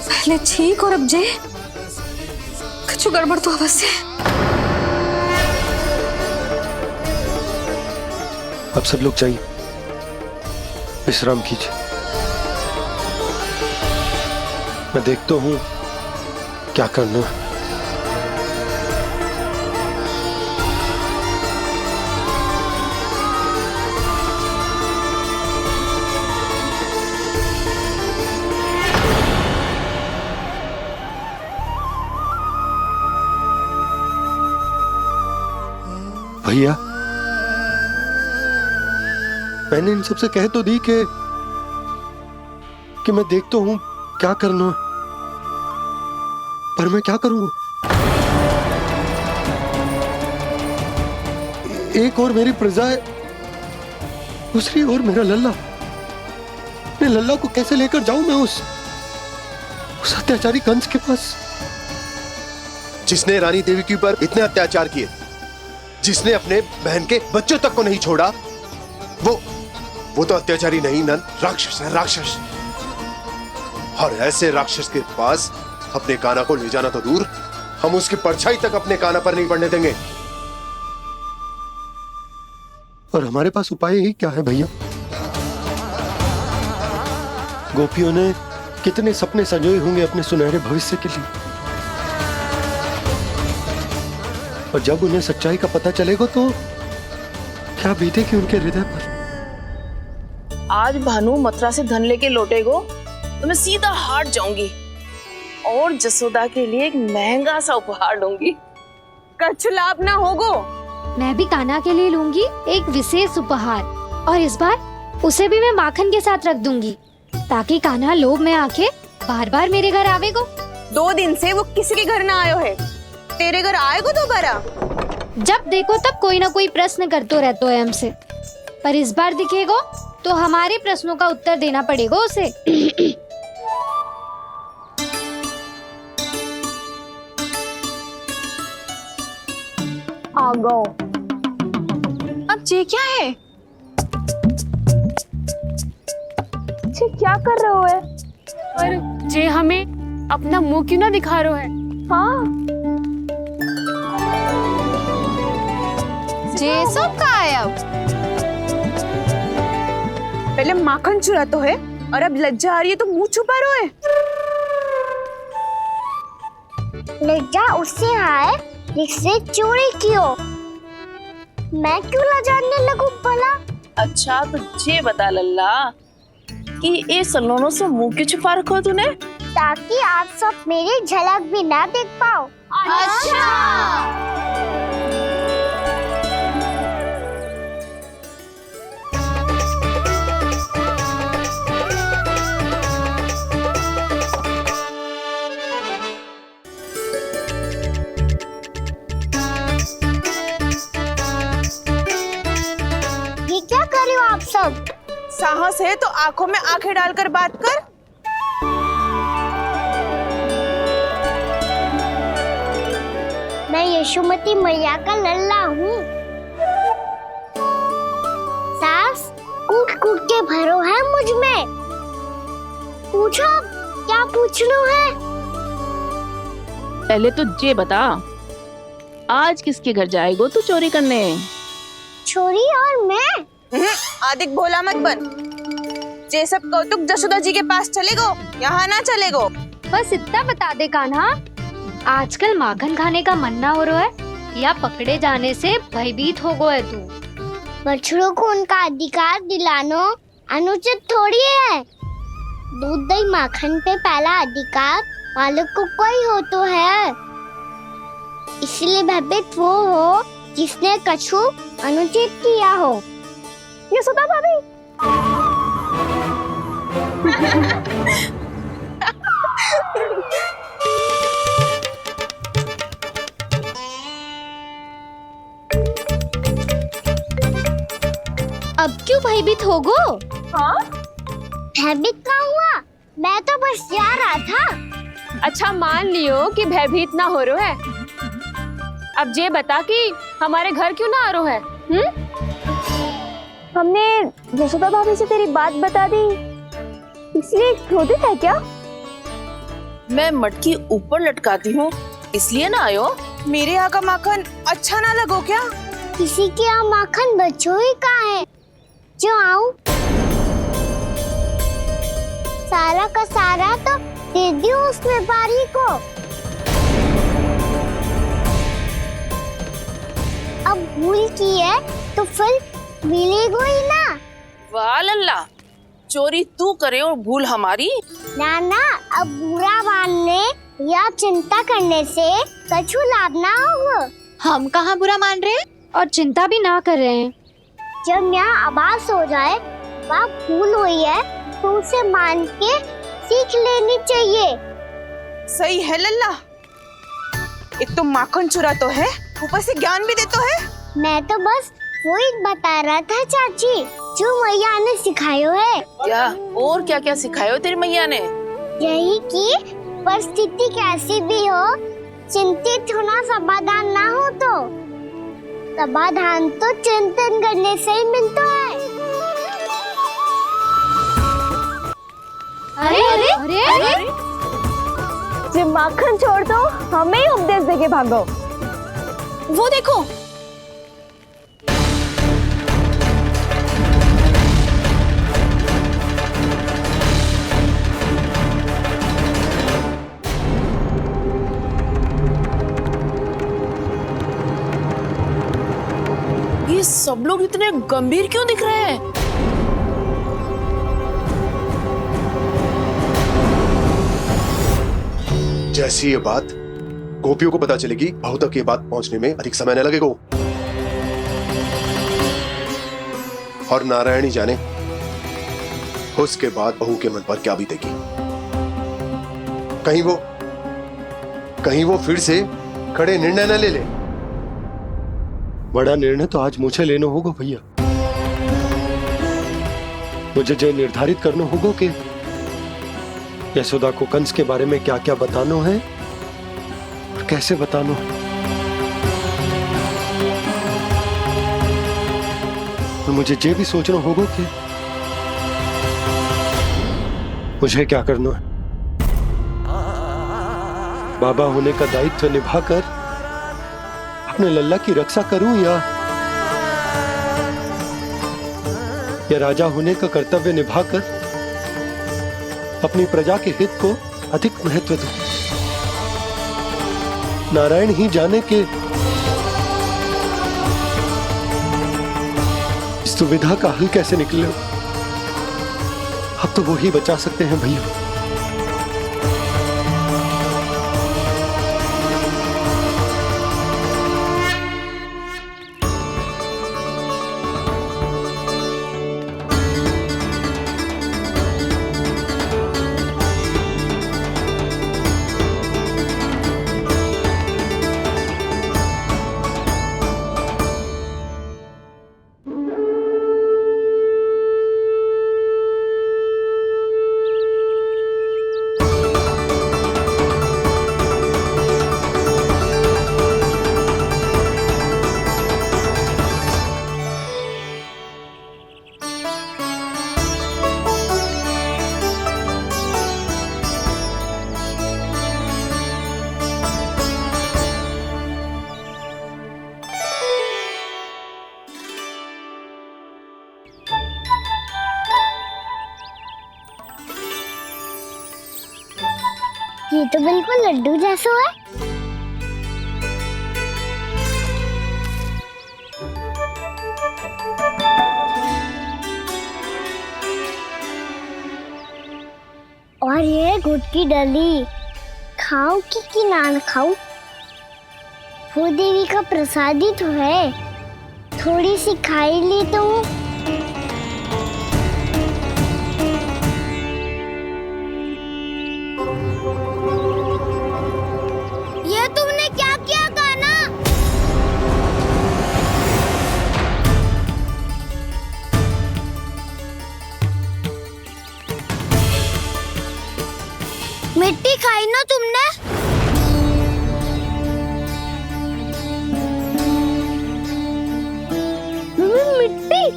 पहले ठीक और अब जे कुछ गड़बड़ तो अवश्य। अब सब लोग जाइए, विश्राम कीजिए। मैं देखता हूं क्या करना है। भैया, मैंने इन सबसे कह तो दी कि मैं देखता हूं क्या करना है, पर मैं क्या करूंगा? एक और मेरी प्रजा है, दूसरी ओर मेरा लल्ला। मैं लल्ला को कैसे लेकर जाऊं मैं उस अत्याचारी कंस के पास, जिसने रानी देवी के ऊपर इतने अत्याचार किए, जिसने अपने बहन के बच्चों तक को नहीं छोड़ा, वो तो अत्याचारी नहीं नन, राक्षस है, राक्षस। और ऐसे राक्षस के पास अपने कान्हा को ले जाना तो दूर, हम उसकी परछाई तक अपने कान्हा पर नहीं पड़ने देंगे। और हमारे पास उपाय ही क्या है भैया? गोपियों ने कितने सपने संजोए होंगे अपने सुनहरे भविष्य के लिए, और जब उन्हें सच्चाई का पता चलेगा तो क्या बीतेगी उनके हृदय पर? आज भानु मथुरा से धन लेके लौटेगो तो मैं सीधा हाट जाऊंगी और जसोदा के लिए एक महंगा सा उपहार दूंगी। कछु लाभ ना होगो। मैं भी कान्हा के लिए लूंगी एक विशेष उपहार, और इस बार उसे भी मैं माखन के साथ रख दूंगी, ताकि कान्हा लोभ में आके बार बार मेरे घर आवेगो। 2 दिन से वो किसी के घर ना आयो है, तेरे घर आएगो दोबारा? जब देखो तब कोई ना कोई प्रश्न करते रहते है हमसे, पर इस बार दिखेगो तो हमारे प्रश्नों का उत्तर देना पड़ेगा उसे। आ गो। अब जे क्या है? जे क्या कर रहे हो है? पर जे हमें अपना मुंह क्यों ना दिखा रहे है? हाँ, जे सब का है अब? पहले माखन चुरा तो है, और अब लज्जा आ रही है तो मुंह छुपा रहे है। लज्जा उससे है जिससे चोरी कियो। मैं क्यों लजाने लगूं भला? अच्छा तो ये बता लल्ला कि ये सलोनों से मुंह क्यों छुपा रखो तूने? ताकि आप सब मेरी झलक भी ना देख पाओ। अच्छा। ये क्या कर रहे हो आप सब? साहस है तो आंखों में आंखें डालकर बात कर। मैं यशोमती मैया का लल्ला हूँ। सास कूट कूट के भरो है मुझ में। पूछो क्या पूछना है? पहले तो ये बता, आज किसके घर जाएगो तू चोरी करने? छोरी और मैं? आदिक भोला मत बन। जे सब कौतुक जशोदा जी के पास चलेगो, यहाँ ना चलेगो। बस इतना बता दे कान्हा, आजकल माखन खाने का मन ना हो रहा है या पकड़े जाने से भयभीत हो गए तू? बछड़ों को उनका अधिकार दिलाना अनुचित थोड़ी है। दूध दही माखन पे पहला अधिकार मालिक को कोई हो तो है। इसलिए भयभीत वो हो जिसने कछु अनुचित किया हो। यशोदा भाभी। अब क्यों भयभीत हो गो? हाँ? भयभीत क्या हुआ? मैं तो बस जा रहा था। अच्छा मान लियो कि भयभीत ना हो रहा है। अब ये बता कि हमारे घर क्यों ना आ रहा है? हमने यशोदा भाभी से तेरी बात बता दी, इसलिए क्रोधित है क्या? मैं मटकी ऊपर लटकाती हूँ इसलिए ना आयो। मेरे यहाँ का माखन अच्छा ना लगो क्या? किसी के यहाँ माखन बच्चों ही कहाँ है जो आऊं? सारा का सारा तो दे दियो उस व्यापारी को। अब भूल की है तो फिर मिलेगो ही ना। वाह लल्ला, चोरी तू करे और भूल हमारी। नाना, अब बुरा मानने या चिंता करने से कछु लाभ ना होगा। हम कहाँ बुरा मान रहे हैं और चिंता भी ना कर रहे हैं। जब यहाँ आभास हो जाए वहाँ भूल हुई है तो उसे मान के सीख लेनी चाहिए। सही है लल्ला, एक तो माखन चुरा तो है, ऊपर से ज्ञान भी दे तो है। मैं तो बस वही बता रहा था चाची, जो मैया ने सिखायो है। क्या और क्या क्या सिखायो तेरी मैया ने? यही कि परिस्थिति कैसी भी हो, चिंतित होना समाधान ना हो तो समाधान तो चिंतन करने से ही मिलता है। अरे अरे अरे अरे, जब माखन छोड़ दो हमें ही उपदेश देके भागो। वो देखो, ये सब लोग इतने गंभीर क्यों दिख रहे हैं? जैसी ये बात गोपियों को पता चलेगी, बहू तक ये बात पहुंचने में अधिक समय न लगेगा। और नारायणी जाने उसके बाद बहू के मन पर क्या बीतेगी। कहीं वो फिर से खड़े निर्णय न ले ले। बड़ा निर्णय तो आज मुझे लेना होगा भैया। मुझे जो निर्धारित करना होगा कि यशोदा को कंस के बारे में क्या क्या बताना है और कैसे बताना है। और मुझे ये भी सोचना होगा कि मुझे क्या करना है। बाबा होने का दायित्व निभाकर अपने लल्ला की रक्षा करूं या राजा होने का कर्तव्य निभाकर अपनी प्रजा के हित को अधिक महत्व दूं। नारायण ही जाने के इस दुविधा का हल कैसे निकले। अब तो वो ही बचा सकते हैं भैया। ये तो बिल्कुल लड्डू जैसा है। और ये गुड़ की डली खाऊं कि ना खाऊं? वो देवी का प्रसाद ही तो है, थोड़ी सी खाई ली तो तुमने? मिट्टी?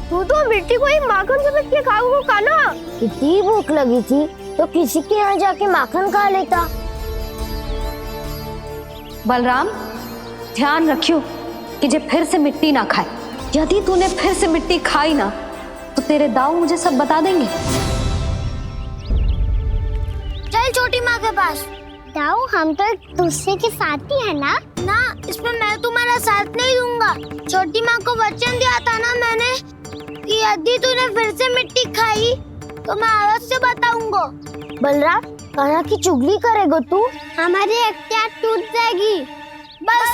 तू तो मिट्टी को ही माखन समझ के खाओगे कान्हा। इतनी भूख लगी थी तो किसी के यहाँ जाके माखन खा लेता। बलराम, ध्यान रखियो कि जे फिर से मिट्टी ना खाए। यदि तूने फिर से मिट्टी खाई ना तो तेरे दाऊ मुझे सब बता देंगे। चल छोटी माँ के पास। दाऊ, हम तो एक दूसरे के साथी है ना? ना, इसमें मैं तुम्हारा साथ नहीं दूंगा। छोटी माँ को वचन दिया था ना मैंने कि यदि तूने फिर से मिट्टी खाई तो मैं आवाज से बताऊंगा। बलराम, कान्हा की चुगली करेगा तू? हमारी इख्तियार टूट जाएगी। बस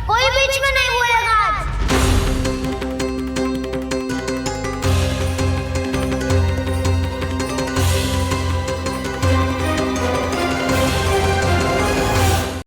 कोई बीच में नहीं